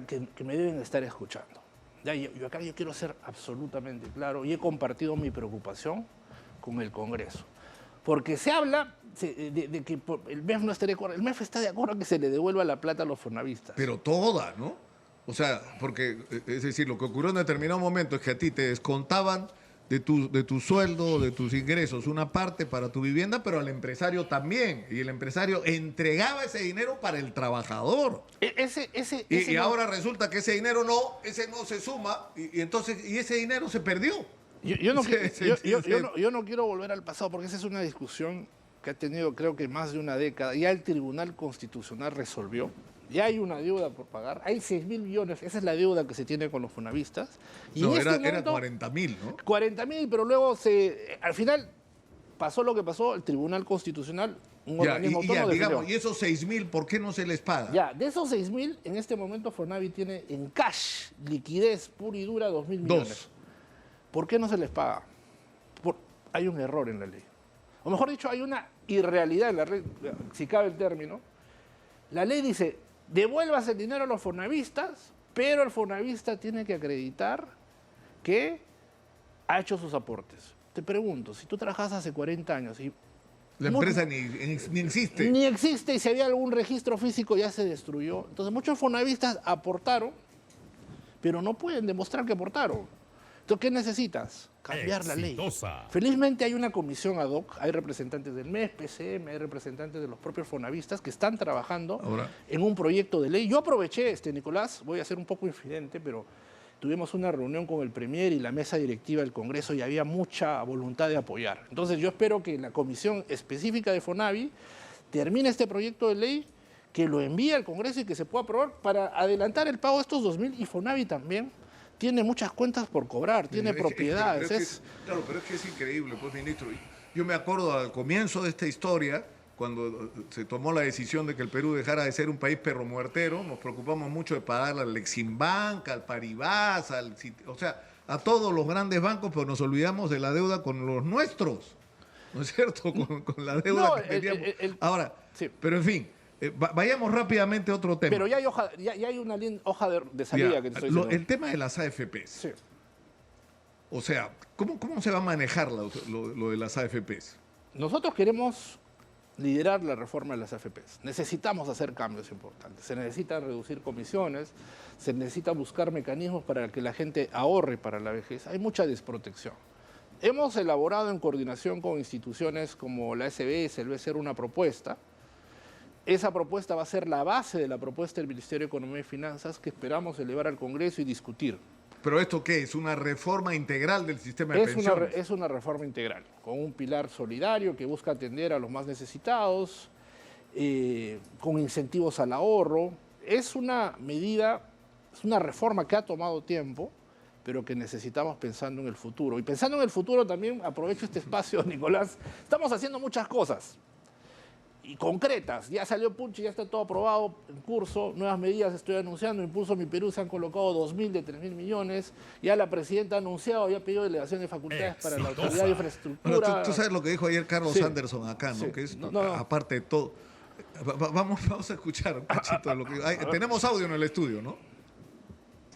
que me deben estar escuchando. Ya, yo acá yo quiero ser absolutamente claro y he compartido mi preocupación con el Congreso. Porque se habla de que el MEF no estaría de acuerdo. El MEF está de acuerdo en que se le devuelva la plata a los fonavistas. Pero toda, ¿no? O sea, porque, es decir, lo que ocurrió en determinado momento es que a ti te descontaban de tu sueldo, de tus ingresos, una parte para tu vivienda, pero al empresario también. Y el empresario entregaba ese dinero para el trabajador. Y ahora resulta que ese dinero no se suma, y entonces ese dinero se perdió. Yo no quiero volver al pasado, porque esa es una discusión que ha tenido creo que más de una década. Ya el Tribunal Constitucional resolvió. Ya hay una deuda por pagar, hay 6.000 millones, esa es la deuda que se tiene con los fonavistas. Y no, era 40.000, ¿no? 40.000, pero luego al final pasó lo que pasó, el Tribunal Constitucional, un organismo autónomo digamos, y esos 6.000, ¿por qué no se les paga? Ya, de esos 6.000, en este momento Fonavi tiene en cash, liquidez pura y dura, 2.000 millones. ¿Por qué no se les paga? Hay un error en la ley. O mejor dicho, hay una irrealidad en la ley, si cabe el término. La ley dice, devuelvas el dinero a los fonavistas, pero el fonavista tiene que acreditar que ha hecho sus aportes. Te pregunto, si tú trabajas hace 40 años y La empresa ni existe. Ni existe, y si había algún registro físico ya se destruyó. Entonces muchos fonavistas aportaron, pero no pueden demostrar que aportaron. Entonces, ¿qué necesitas? Cambiar la ley. Exitosa. Felizmente hay una comisión ad hoc, hay representantes del MES, PCM, hay representantes de los propios fonavistas que están trabajando en un proyecto de ley. Yo aproveché, Nicolás, voy a ser un poco infidente, pero tuvimos una reunión con el Premier y la mesa directiva del Congreso y había mucha voluntad de apoyar. Entonces yo espero que la comisión específica de Fonavi termine este proyecto de ley, que lo envíe al Congreso y que se pueda aprobar para adelantar el pago de estos 2.000, y Fonavi también tiene muchas cuentas por cobrar, tiene propiedades. Claro, pero es que es increíble, pues, ministro. Yo me acuerdo al comienzo de esta historia, cuando se tomó la decisión de que el Perú dejara de ser un país perro muertero, nos preocupamos mucho de pagar al Eximbank, al Paribas, o sea, a todos los grandes bancos, pero nos olvidamos de la deuda con los nuestros, ¿no es cierto? Con la deuda que teníamos. Ahora, sí. Pero en fin, vayamos rápidamente a otro tema. Pero ya hay una hoja de salida que te estoy diciendo. El tema de las AFPs. Sí. O sea, ¿cómo se va a manejar lo de las AFPs? Nosotros queremos liderar la reforma de las AFPs. Necesitamos hacer cambios importantes. Se necesita reducir comisiones, se necesita buscar mecanismos para que la gente ahorre para la vejez. Hay mucha desprotección. Hemos elaborado en coordinación con instituciones como la SBS, el BCR, una propuesta. Esa propuesta va a ser la base de la propuesta del Ministerio de Economía y Finanzas, que esperamos elevar al Congreso y discutir. ¿Pero esto qué es? ¿Una reforma integral del sistema de pensiones? Es una reforma integral, con un pilar solidario que busca atender a los más necesitados, con incentivos al ahorro. Es una medida, es una reforma que ha tomado tiempo, pero que necesitamos pensando en el futuro. Y pensando en el futuro también, aprovecho este espacio, Nicolás, estamos haciendo muchas cosas y concretas. Ya salió Punchi, ya está todo aprobado en curso, nuevas medidas estoy anunciando. Impulso Mi Perú, se han colocado 2.000 de 3.000 millones. Ya la presidenta ha anunciado, ya ha pedido delegación de facultades para la autoridad de infraestructura. Bueno, tú sabes lo que dijo ayer Carlos Anderson acá, ¿no? Sí. Que es, aparte de todo. Vamos a escuchar un cachito de lo que... tenemos audio en el estudio, ¿no?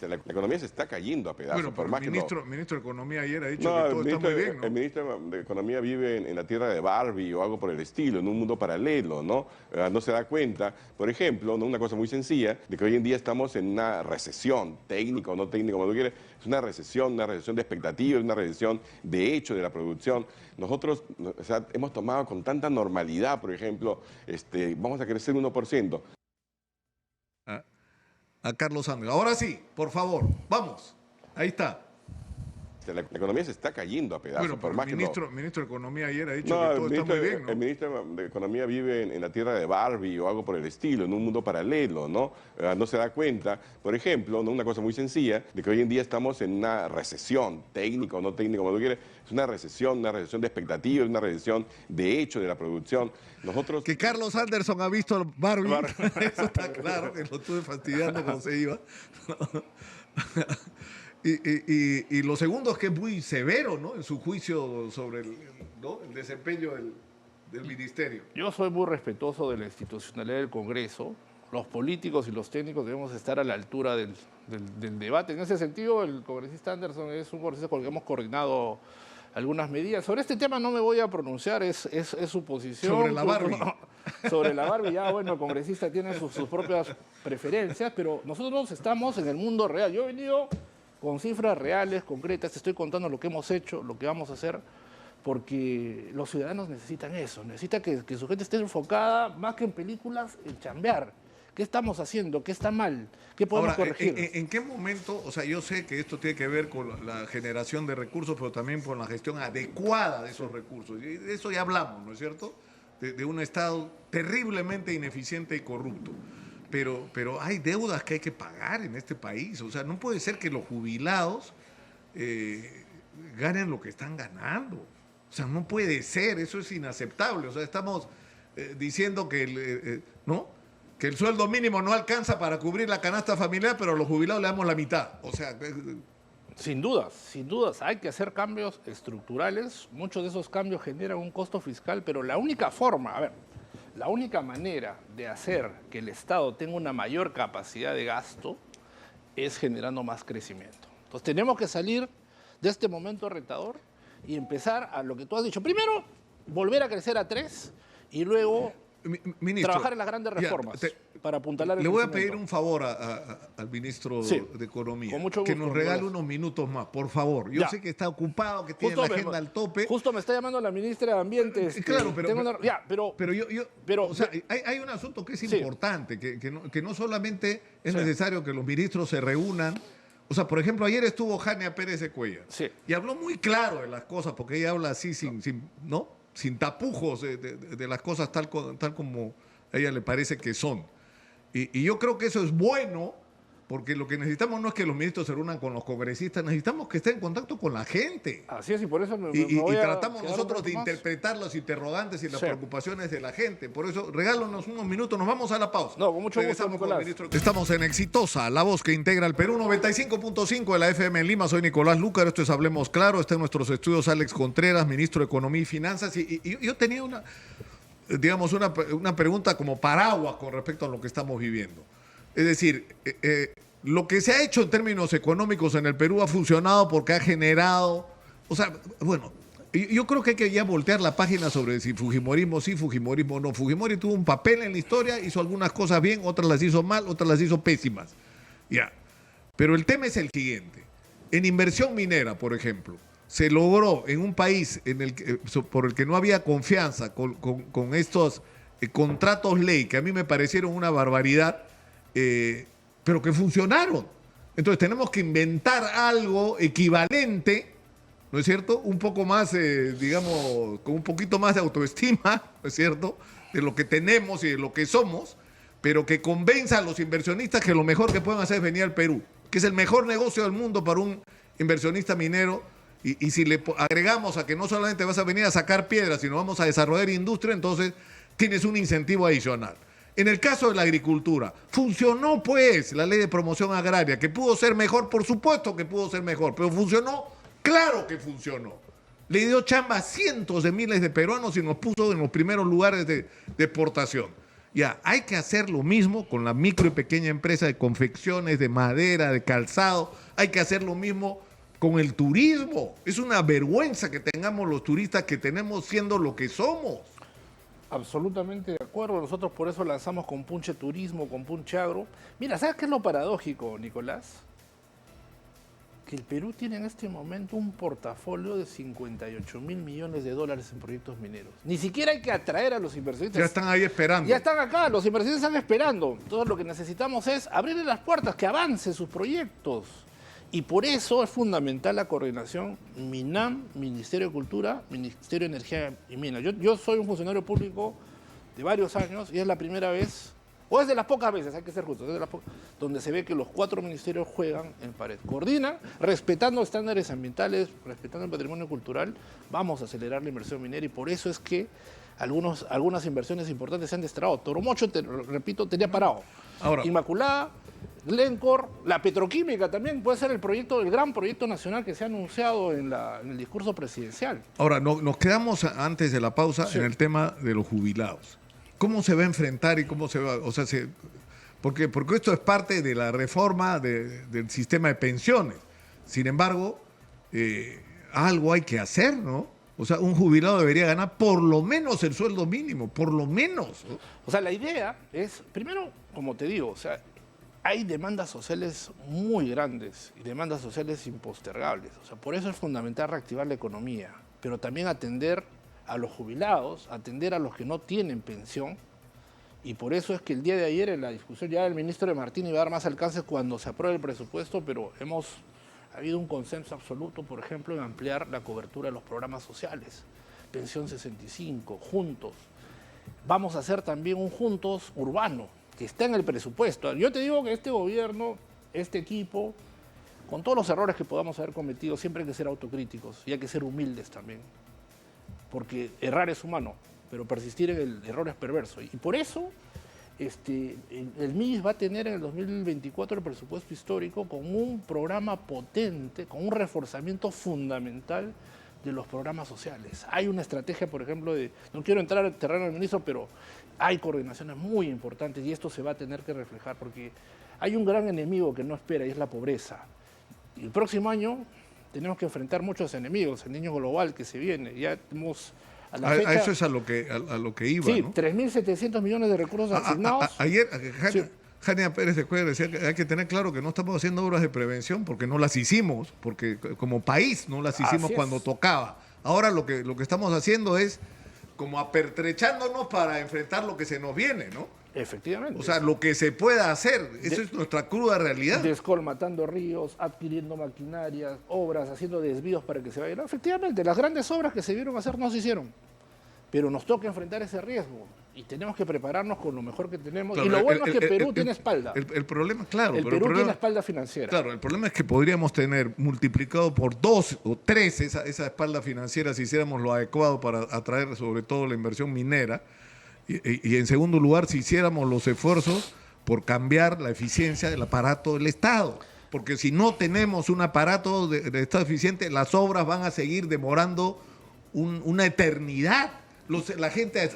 La economía se está cayendo a pedazos. Bueno, por más el ministro de Economía ayer ha dicho no, que todo está muy bien, ¿no? El ministro de Economía vive en la tierra de Barbie o algo por el estilo, en un mundo paralelo, ¿no? No se da cuenta, por ejemplo, ¿no? Una cosa muy sencilla, de que hoy en día estamos en una recesión, técnica o no técnica, como tú quieres. Es una recesión de expectativas, una recesión de hecho de la producción. Nosotros hemos tomado con tanta normalidad, por ejemplo, vamos a crecer 1%. A Carlos Anderson. Ahora sí, por favor, vamos. Ahí está. La economía se está cayendo a pedazos. Bueno, por más el ministro de Economía ayer ha dicho no, que todo está muy bien, ¿no? El ministro de Economía vive en la tierra de Barbie o algo por el estilo, en un mundo paralelo, ¿no? No se da cuenta, por ejemplo, ¿no? Una cosa muy sencilla, de que hoy en día estamos en una recesión, técnica o no técnica, como tú quieres. Es una recesión de expectativas, una recesión de hecho de la producción. Nosotros... Que Carlos Anderson ha visto Barbie, eso está claro, que lo estuve fastidiando cuando se iba. Y lo segundo es que es muy severo, ¿no? En su juicio sobre el desempeño del ministerio. Yo soy muy respetuoso de la institucionalidad del Congreso. Los políticos y los técnicos debemos estar a la altura del debate. En ese sentido, el congresista Anderson es un congresista con el que hemos coordinado algunas medidas. Sobre este tema no me voy a pronunciar, es su posición. Sobre la Barbie. Sobre la Barbie, ya bueno, el congresista tiene sus propias preferencias, pero nosotros estamos en el mundo real. Yo he venido con cifras reales, concretas, te estoy contando lo que hemos hecho, lo que vamos a hacer, porque los ciudadanos necesitan eso, necesitan que su gente esté enfocada, más que en películas, en chambear. ¿Qué estamos haciendo? ¿Qué está mal? ¿Qué podemos corregir? ¿En qué momento? O sea, yo sé que esto tiene que ver con la generación de recursos, pero también con la gestión adecuada de esos recursos. Y de eso ya hablamos, ¿no es cierto? De un Estado terriblemente ineficiente y corrupto. Pero hay deudas que hay que pagar en este país. O sea, no puede ser que los jubilados ganen lo que están ganando. O sea, no puede ser, eso es inaceptable. O sea, estamos diciendo que ¿no? Que el sueldo mínimo no alcanza para cubrir la canasta familiar, pero a los jubilados le damos la mitad. O sea... Sin dudas, hay que hacer cambios estructurales. Muchos de esos cambios generan un costo fiscal, pero la única forma, la única manera de hacer que el Estado tenga una mayor capacidad de gasto es generando más crecimiento. Entonces tenemos que salir de este momento retador y empezar a lo que tú has dicho. Primero, volver a crecer a 3 y luego Ministro, trabajar en las grandes ya, reformas para apuntalar el le voy a crecimiento. pedir un favor al ministro Sí, de Economía, con mucho que gusto, nos regale Nicolás. unos minutos más, por favor. Yo Ya. sé que está ocupado, que tiene Justo la agenda al tope. Justo me está llamando la ministra de Ambiente. Claro, pero, tengo una- ya, pero o sea, hay un asunto que es Sí. importante, que no solamente es Sí. necesario que los ministros se reúnan. O sea, por ejemplo, ayer estuvo Jania Pérez de Cuellar Sí. y habló muy claro de las cosas, porque ella habla así ¿no? Sin tapujos de las cosas tal como a ella le parece que son. Y yo creo que eso es bueno, porque lo que necesitamos no es que los ministros se reúnan con los congresistas, necesitamos que estén en contacto con la gente. así es, y por eso me Y voy a tratamos quedar un nosotros de rato más. interpretar los interrogantes y las Sí. preocupaciones de la gente. Por eso, regálanos unos minutos, nos vamos a la pausa. No, con mucho gusto, Regresamos con el Nicolás. ministro. Estamos en Exitosa, la voz que integra el Perú, 95.5 de la FM en Lima. Soy Nicolás Lúcar, esto es Hablemos Claro. Está en nuestros estudios Alex Contreras, ministro de Economía y Finanzas. Y yo tenía una pregunta como paraguas con respecto a lo que estamos viviendo. Es decir, lo que se ha hecho en términos económicos en el Perú ha funcionado porque ha generado, o sea, bueno, yo creo que hay que ya voltear la página sobre si Fujimorismo sí, Fujimorismo no. Fujimori tuvo un papel en la historia, hizo algunas cosas bien, otras las hizo mal, otras las hizo pésimas. Ya. Pero el tema es el siguiente. En inversión minera, por ejemplo, se logró en un país por el que no había confianza con estos contratos ley, que a mí me parecieron una barbaridad, pero que funcionaron. Entonces tenemos que inventar algo equivalente, ¿no es cierto? Un poco más, digamos, con un poquito más de autoestima, ¿no es cierto? De lo que tenemos y de lo que somos, pero que convenza a los inversionistas que lo mejor que pueden hacer es venir al Perú, que es el mejor negocio del mundo para un inversionista minero. Y si le agregamos a que no solamente vas a venir a sacar piedras, sino vamos a desarrollar industria, entonces tienes un incentivo adicional. En el caso de la agricultura, funcionó pues la ley de promoción agraria, que pudo ser mejor, por supuesto que pudo ser mejor, pero funcionó, claro que funcionó. Le dio chamba a cientos de miles de peruanos y nos puso en los primeros lugares de exportación. Ya, hay que hacer lo mismo con la micro y pequeña empresa de confecciones, de madera, de calzado, hay que hacer lo mismo con el turismo. Es una vergüenza que tengamos los turistas que tenemos siendo lo que somos. Absolutamente de acuerdo. Nosotros por eso lanzamos con Punche Turismo, con Punche Agro. Mira, ¿sabes qué es lo paradójico, Nicolás? Que el Perú tiene en este momento un portafolio de 58 mil millones de dólares en proyectos mineros. Ni siquiera hay que atraer a los inversionistas. Ya están ahí esperando. Ya están acá, los inversionistas están esperando. Entonces lo que necesitamos es abrirle las puertas, que avancen sus proyectos. Y por eso es fundamental la coordinación MINAM, Ministerio de Cultura, Ministerio de Energía y Minas. Yo soy un funcionario público de varios años y es la primera vez, o es de las pocas veces, hay que ser justos, donde se ve que los 4 ministerios juegan en pared. Coordinan, respetando estándares ambientales, respetando el patrimonio cultural, vamos a acelerar la inversión minera y por eso es que algunas inversiones importantes se han destrabado. Toromocho, repito, tenía parado. Ahora, Inmaculada, Glencore, la petroquímica también puede ser el gran proyecto nacional que se ha anunciado en el discurso presidencial. Ahora, nos quedamos antes de la pausa Sí. en el tema de los jubilados. ¿Cómo se va a enfrentar y cómo se va? O sea, porque esto es parte de la reforma del sistema de pensiones. Sin embargo, algo hay que hacer, ¿no? O sea, un jubilado debería ganar por lo menos el sueldo mínimo, por lo menos. O sea, la idea es, primero, como te digo, o sea, hay demandas sociales muy grandes y demandas sociales impostergables. O sea, por eso es fundamental reactivar la economía, pero también atender a los jubilados, atender a los que no tienen pensión. Y por eso es que el día de ayer en la discusión ya el ministro de Martín iba a dar más alcance cuando se apruebe el presupuesto, pero ha habido un consenso absoluto, por ejemplo, en ampliar la cobertura de los programas sociales. Pensión 65, Juntos. Vamos a hacer también un Juntos urbano, que está en el presupuesto. Yo te digo que este gobierno, este equipo, con todos los errores que podamos haber cometido, siempre hay que ser autocríticos y hay que ser humildes también. Porque errar es humano, pero persistir en el error es perverso. Y por eso el MIS va a tener en el 2024 el presupuesto histórico con un programa potente, con un reforzamiento fundamental de los programas sociales. Hay una estrategia, por ejemplo, no quiero entrar al terreno del ministro, pero hay coordinaciones muy importantes y esto se va a tener que reflejar porque hay un gran enemigo que no espera y es la pobreza. Y el próximo año tenemos que enfrentar muchos enemigos, el niño global que se viene. Ya hemos A la fecha, eso es a lo que iba, sí, ¿no? 3.700 millones de recursos asignados. Ayer, Sí. Jania Pérez de Cuellar decía que hay que tener claro que no estamos haciendo obras de prevención porque no las hicimos, porque como país no las hicimos Así es. cuando tocaba. Ahora lo que estamos haciendo es como apertrechándonos para enfrentar lo que se nos viene, ¿no? Efectivamente. O sea, lo que se pueda hacer, eso es nuestra cruda realidad. Descolmatando ríos, adquiriendo maquinarias, obras, haciendo desvíos para que se vayan. Efectivamente, las grandes obras que se vieron hacer no se hicieron. Pero nos toca enfrentar ese riesgo y tenemos que prepararnos con lo mejor que tenemos. Claro, y lo bueno es que Perú tiene espalda. El problema, claro. El pero Perú tiene espalda financiera. Claro, el problema es que podríamos tener multiplicado por 2 o 3 esa espalda financiera si hiciéramos lo adecuado para atraer sobre todo la inversión minera. Y en segundo lugar, si hiciéramos los esfuerzos por cambiar la eficiencia del aparato del Estado. Porque si no tenemos un aparato de Estado eficiente, las obras van a seguir demorando una eternidad. La gente,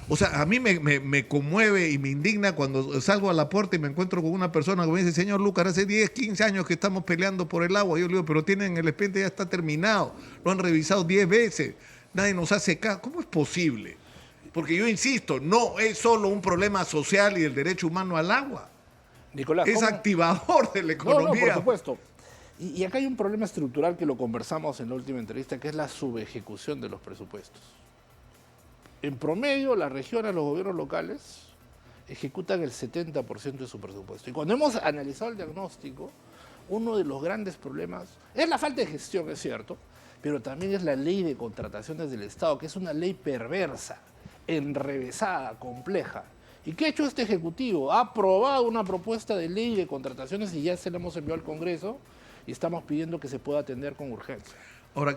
o sea, a mí me conmueve y me indigna cuando salgo a la puerta y me encuentro con una persona que me dice, señor Lucas, hace 10, 15 años que estamos peleando por el agua. Yo le digo, pero tienen el expediente, ya está terminado, lo han revisado 10 veces, nadie nos hace caso. ¿Cómo es posible? Porque yo insisto, no es solo un problema social y el derecho humano al agua. Nicolás, Es ¿cómo? activador de la economía. No, por supuesto. Y acá hay un problema estructural que lo conversamos en la última entrevista, que es la subejecución de los presupuestos. En promedio, las regiones, los gobiernos locales ejecutan el 70% de su presupuesto. Y cuando hemos analizado el diagnóstico, uno de los grandes problemas es la falta de gestión, es cierto, pero también es la ley de contrataciones del Estado, que es una ley perversa, enrevesada, compleja. ¿Y qué ha hecho este Ejecutivo? Ha aprobado una propuesta de ley de contrataciones y ya se la hemos enviado al Congreso y estamos pidiendo que se pueda atender con urgencia. Ahora,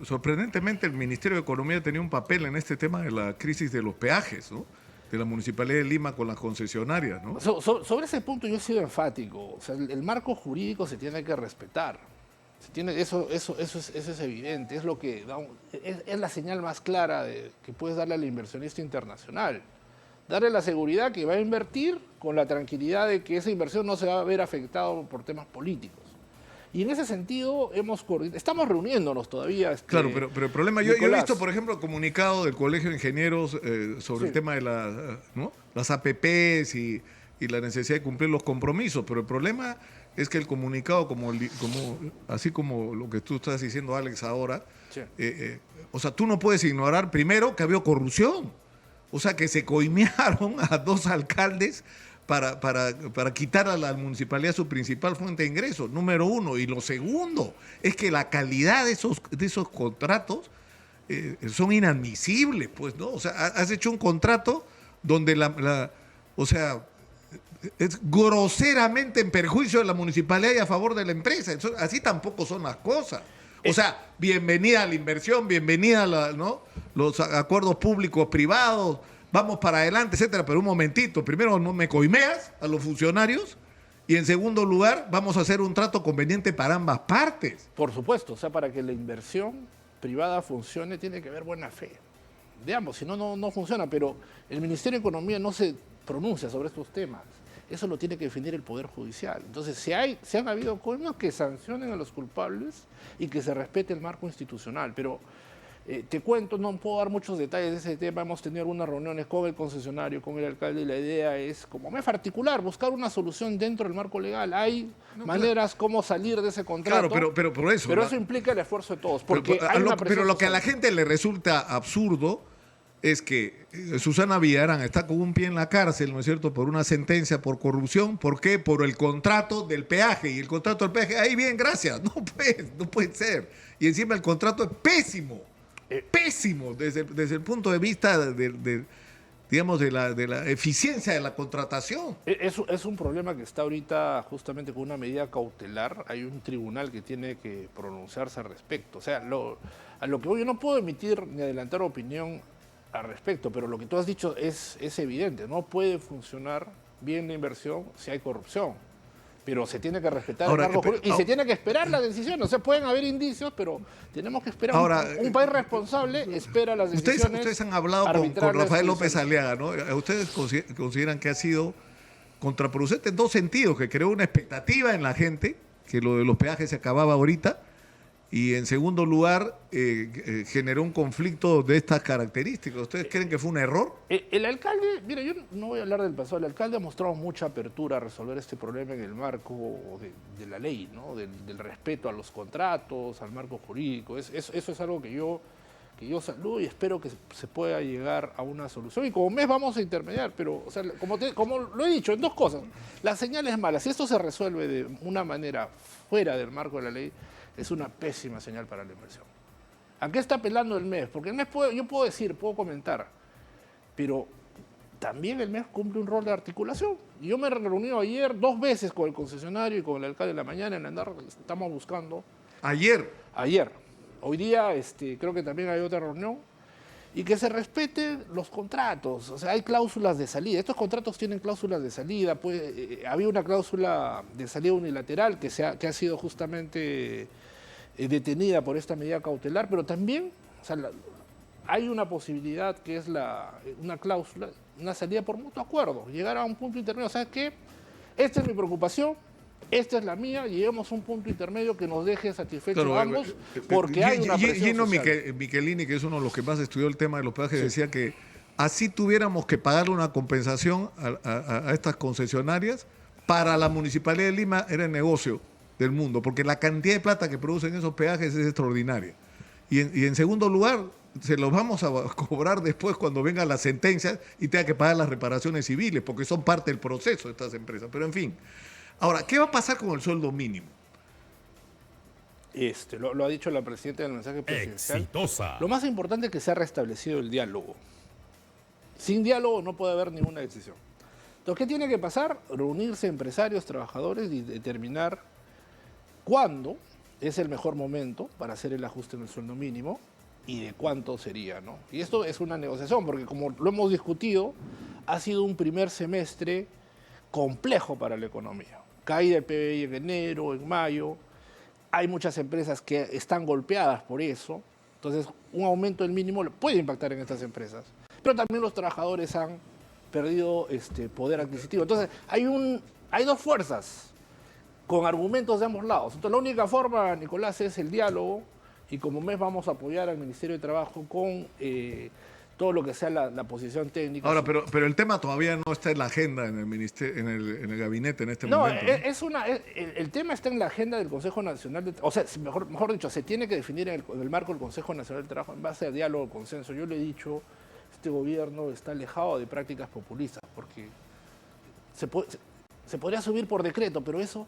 sorprendentemente el Ministerio de Economía tenía un papel en este tema de la crisis de los peajes, ¿no? De la Municipalidad de Lima con las concesionarias, ¿no? Sobre ese punto yo he sido enfático. O sea, el marco jurídico se tiene que respetar. Eso es evidente. Es lo que es la señal más clara que puedes darle al inversionista internacional. Darle la seguridad que va a invertir con la tranquilidad de que esa inversión no se va a ver afectado por temas políticos. Y en ese sentido estamos reuniéndonos todavía. Claro, pero el problema, yo he Nicolás, visto, por ejemplo, el comunicado del Colegio de Ingenieros sobre Sí. el tema de las APPs y la necesidad de cumplir los compromisos, pero el problema es que el comunicado, así como lo que tú estás diciendo, Alex, ahora, Sí. o sea, tú no puedes ignorar primero que había corrupción, o sea, que se coimearon a 2 alcaldes para quitar a la municipalidad su principal fuente de ingresos, número 1. Y lo segundo es que la calidad de esos contratos son inadmisibles, pues, ¿no? O sea, has hecho un contrato donde o sea, es groseramente en perjuicio de la municipalidad y a favor de la empresa. Así tampoco son las cosas. O sea, bienvenida a la inversión, bienvenida a los acuerdos públicos privados, vamos para adelante, etcétera, pero un momentito, primero no me coimeas a los funcionarios y en segundo lugar vamos a hacer un trato conveniente para ambas partes. Por supuesto, o sea, para que la inversión privada funcione tiene que haber buena fe. De ambos, si no, no funciona, pero el Ministerio de Economía no se pronuncia sobre estos temas. Eso lo tiene que definir el Poder Judicial. Entonces, si han habido cosas, que sancionen a los culpables y que se respete el marco institucional. Pero te cuento, no puedo dar muchos detalles de ese tema. Hemos tenido algunas reuniones con el concesionario, con el alcalde, y la idea es, como mes particular, buscar una solución dentro del marco legal. Hay maneras como salir de ese contrato. Claro, pero por eso. Pero eso implica el esfuerzo de todos. Porque pero lo que a la gente le resulta absurdo es que Susana Villarán está con un pie en la cárcel, ¿no es cierto?, por una sentencia por corrupción. ¿Por qué? Por el contrato del peaje. Y el contrato del peaje, ahí bien, gracias. No puede ser. Y encima el contrato es pésimo. Pésimo desde el punto de vista digamos, de la eficiencia de la contratación. Es un problema que está ahorita justamente con una medida cautelar. Hay un tribunal que tiene que pronunciarse al respecto. O sea, a lo que voy, yo no puedo emitir ni adelantar opinión al respecto, pero lo que tú has dicho es evidente. No puede funcionar bien la inversión si hay corrupción. Pero se tiene que respetar el marco jurídico y se tiene que esperar la decisión. O sea, pueden haber indicios, pero tenemos que esperar. Un país responsable espera las decisiones. Ustedes han hablado con Rafael López Aliaga, ¿no? ¿Ustedes consideran que ha sido contraproducente en 2 sentidos? Que creó una expectativa en la gente, que lo de los peajes se acababa ahorita, Y en segundo lugar, generó un conflicto de estas características. ¿Ustedes creen que fue un error? El alcalde, mira, yo no voy a hablar del pasado, el alcalde ha mostrado mucha apertura a resolver este problema en el marco de la ley, ¿no? Del respeto a los contratos, al marco jurídico. Eso es algo que yo saludo y espero que se pueda llegar a una solución. Y como mes vamos a intermediar, pero o sea, como lo he dicho, en dos cosas. La señal es mala. Si esto se resuelve de una manera fuera del marco de la ley, es una pésima señal para la inversión. ¿A qué está apelando el MES? Porque el MES yo puedo decir, puedo comentar, pero también el MES cumple un rol de articulación. Y yo me he reunido ayer 2 veces con el concesionario y con el alcalde en la mañana en andar, estamos buscando. Ayer. Hoy día creo que también hay otra reunión. Y que se respeten los contratos. O sea, hay cláusulas de salida. Estos contratos tienen cláusulas de salida. Había una cláusula de salida unilateral que ha sido justamente detenida por esta medida cautelar, pero también o sea, hay una posibilidad que es una cláusula, una salida por mutuo acuerdo, llegar a un punto intermedio. ¿Sabes qué? Esta es mi preocupación, esta es la mía, lleguemos a un punto intermedio que nos deje satisfechos ambos, porque hay una presión Gino social. Michelini, que es uno de los que más estudió el tema de los peajes, decía que así tuviéramos que pagarle una compensación a estas concesionarias, para la Municipalidad de Lima era el negocio del mundo, porque la cantidad de plata que producen esos peajes es extraordinaria. Y en segundo lugar, se los vamos a cobrar después cuando vengan las sentencias y tenga que pagar las reparaciones civiles, porque son parte del proceso de estas empresas. Pero en fin. Ahora, ¿qué va a pasar con el sueldo mínimo? Lo ha dicho la presidenta del mensaje presidencial. Exitosa. Lo más importante es que se ha restablecido el diálogo. Sin diálogo no puede haber ninguna decisión. Entonces, ¿qué tiene que pasar? Reunirse empresarios, trabajadores y determinar cuándo es el mejor momento para hacer el ajuste en el sueldo mínimo y de cuánto sería, ¿no? Y esto es una negociación, porque como lo hemos discutido, ha sido un primer semestre complejo para la economía. Caída del PBI en enero, en mayo, hay muchas empresas que están golpeadas por eso, entonces un aumento del mínimo puede impactar en estas empresas, pero también los trabajadores han perdido poder adquisitivo. Entonces hay dos fuerzas con argumentos de ambos lados. Entonces la única forma, Nicolás, es el diálogo, y como mes vamos a apoyar al Ministerio de Trabajo con todo lo que sea la posición técnica. Ahora, pero el tema todavía no está en la agenda en el ministerio, en el gabinete en este momento. El tema está en la agenda del Consejo Nacional de Trabajo. O sea, mejor dicho, se tiene que definir en el marco del Consejo Nacional de Trabajo en base a diálogo, consenso. Yo le he dicho, este gobierno está alejado de prácticas populistas, porque se podría subir por decreto, pero eso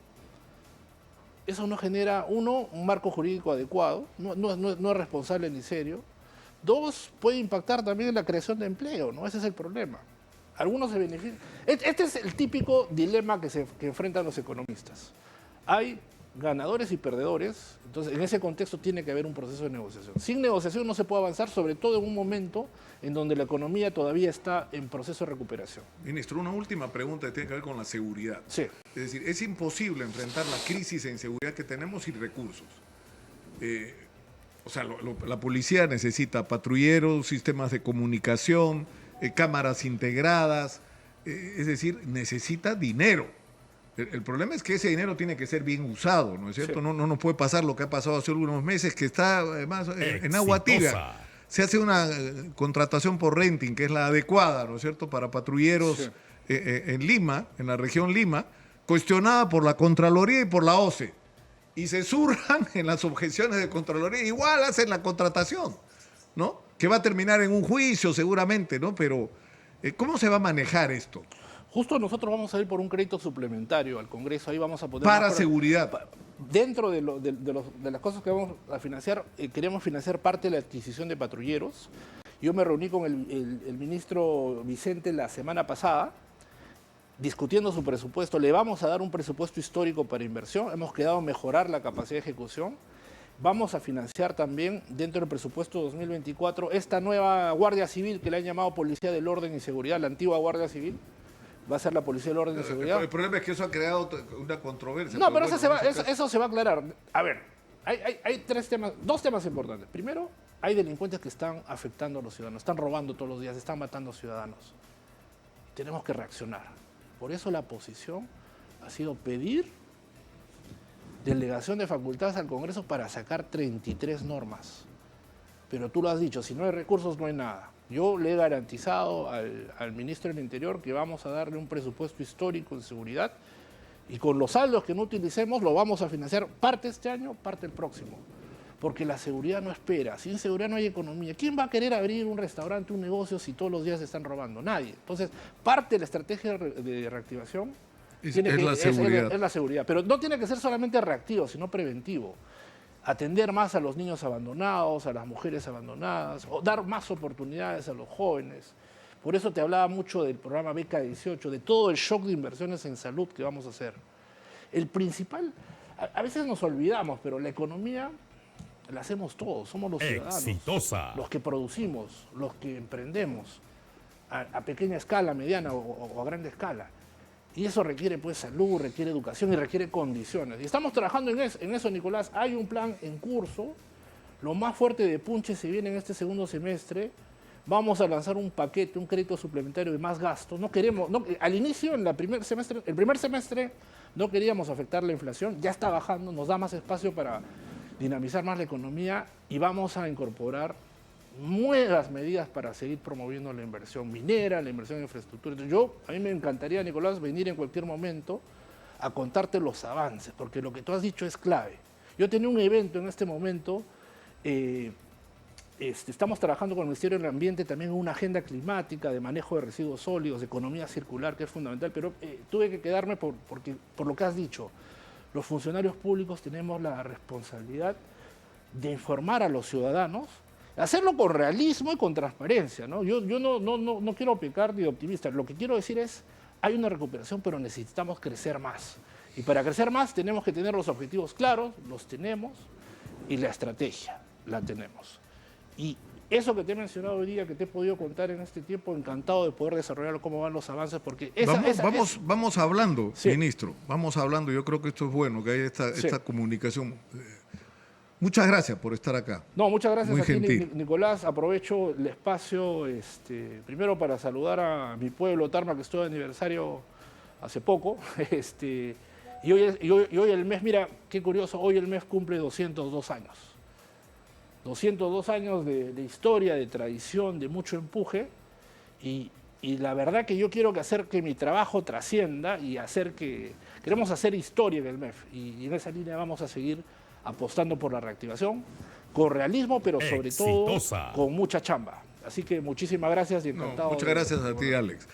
no genera, uno, un marco jurídico adecuado, no es responsable ni serio. 2, puede impactar también en la creación de empleo, ¿no? Ese es el problema. Algunos se benefician. Este es el típico dilema que enfrentan los economistas. Hay ganadores y perdedores, entonces en ese contexto tiene que haber un proceso de negociación. Sin negociación no se puede avanzar, sobre todo en un momento en donde la economía todavía está en proceso de recuperación. Ministro, una última pregunta que tiene que ver con la seguridad. Sí. Es decir, es imposible enfrentar la crisis de inseguridad que tenemos sin recursos. O sea, la policía necesita patrulleros, sistemas de comunicación, cámaras integradas, es decir, necesita dinero. El problema es que ese dinero tiene que ser bien usado, ¿no es cierto? Sí. No nos puede pasar lo que ha pasado hace algunos meses, que está además en agua tibia. Se hace una contratación por renting, que es la adecuada, ¿no es cierto?, para patrulleros en Lima, en la región Lima, cuestionada por la Contraloría y por la OCE. Y se surjan en las objeciones de Contraloría, igual hacen la contratación, ¿no? Que va a terminar en un juicio seguramente, ¿no? Pero, ¿cómo se va a manejar esto? Justo nosotros vamos a ir por un crédito suplementario al Congreso, ahí vamos a poder... Para seguridad. Dentro de las cosas que vamos a financiar, queremos financiar parte de la adquisición de patrulleros. Yo me reuní con el ministro Vicente la semana pasada, discutiendo su presupuesto. Le vamos a dar un presupuesto histórico para inversión, hemos quedado mejorar la capacidad de ejecución. Vamos a financiar también dentro del presupuesto 2024 esta nueva Guardia Civil que le han llamado Policía del Orden y Seguridad, la antigua Guardia Civil. Va a ser la Policía del Orden y Seguridad. El problema es que eso ha creado una controversia. No, pero eso se va a aclarar. A ver, hay dos temas importantes. Primero, hay delincuentes que están afectando a los ciudadanos, están robando todos los días, están matando ciudadanos. Tenemos que reaccionar. Por eso la posición ha sido pedir delegación de facultades al Congreso para sacar 33 normas. Pero tú lo has dicho, si no hay recursos no hay nada. Yo le he garantizado al ministro del Interior que vamos a darle un presupuesto histórico en seguridad y con los saldos que no utilicemos lo vamos a financiar parte este año, parte el próximo. Porque la seguridad no espera, sin seguridad no hay economía. ¿Quién va a querer abrir un restaurante, un negocio si todos los días se están robando? Nadie. Entonces, parte de la estrategia de reactivación Es la seguridad. es la seguridad. Pero no tiene que ser solamente reactivo, sino preventivo. Atender más a los niños abandonados, a las mujeres abandonadas, o dar más oportunidades a los jóvenes. Por eso te hablaba mucho del programa Beca 18, de todo el shock de inversiones en salud que vamos a hacer. El principal, a veces nos olvidamos, pero la economía la hacemos todos, somos los ciudadanos. Exitosa. Los que producimos, los que emprendemos, a pequeña escala, mediana o a grande escala. Y eso requiere pues salud, requiere educación y requiere condiciones. Y estamos trabajando en eso, Nicolás. Hay un plan en curso. Lo más fuerte de punche se viene en este segundo semestre. Vamos a lanzar un paquete, un crédito suplementario de más gasto. No queremos, al inicio, el primer semestre, no queríamos afectar la inflación. Ya está bajando, nos da más espacio para dinamizar más la economía y vamos a incorporar nuevas medidas para seguir promoviendo la inversión minera, la inversión en infraestructura. Entonces a mí me encantaría, Nicolás, venir en cualquier momento a contarte los avances, porque lo que tú has dicho es clave. Yo tenía un evento en este momento, estamos trabajando con el Ministerio del Ambiente también en una agenda climática de manejo de residuos sólidos, de economía circular, que es fundamental, pero tuve que quedarme por lo que has dicho. Los funcionarios públicos tenemos la responsabilidad de informar a los ciudadanos, hacerlo con realismo y con transparencia, ¿no? Yo no quiero pecar ni de optimista. Lo que quiero decir es, hay una recuperación, pero necesitamos crecer más. Y para crecer más tenemos que tener los objetivos claros, los tenemos, y la estrategia la tenemos. Y eso que te he mencionado hoy día, que te he podido contar en este tiempo, encantado de poder desarrollarlo, cómo van los avances, porque vamos hablando, Sí. ministro, vamos hablando. Yo creo que esto es bueno, que haya Sí. esta comunicación. Muchas gracias por estar acá. No, muchas gracias Muy a ti, gentil. Nicolás. Aprovecho el espacio primero para saludar a mi pueblo, Tarma, que estuvo de aniversario hace poco. Y hoy el mes, mira, qué curioso, hoy el mes cumple 202 años. 202 años de historia, de tradición, de mucho empuje. Y la verdad que yo quiero hacer que mi trabajo trascienda y queremos hacer historia en el MEF. Y en esa línea vamos a seguir apostando por la reactivación, con realismo, pero sobre todo Exitosa. con mucha chamba. Así que muchísimas gracias y No, encantado. muchas gracias a ti, Alex.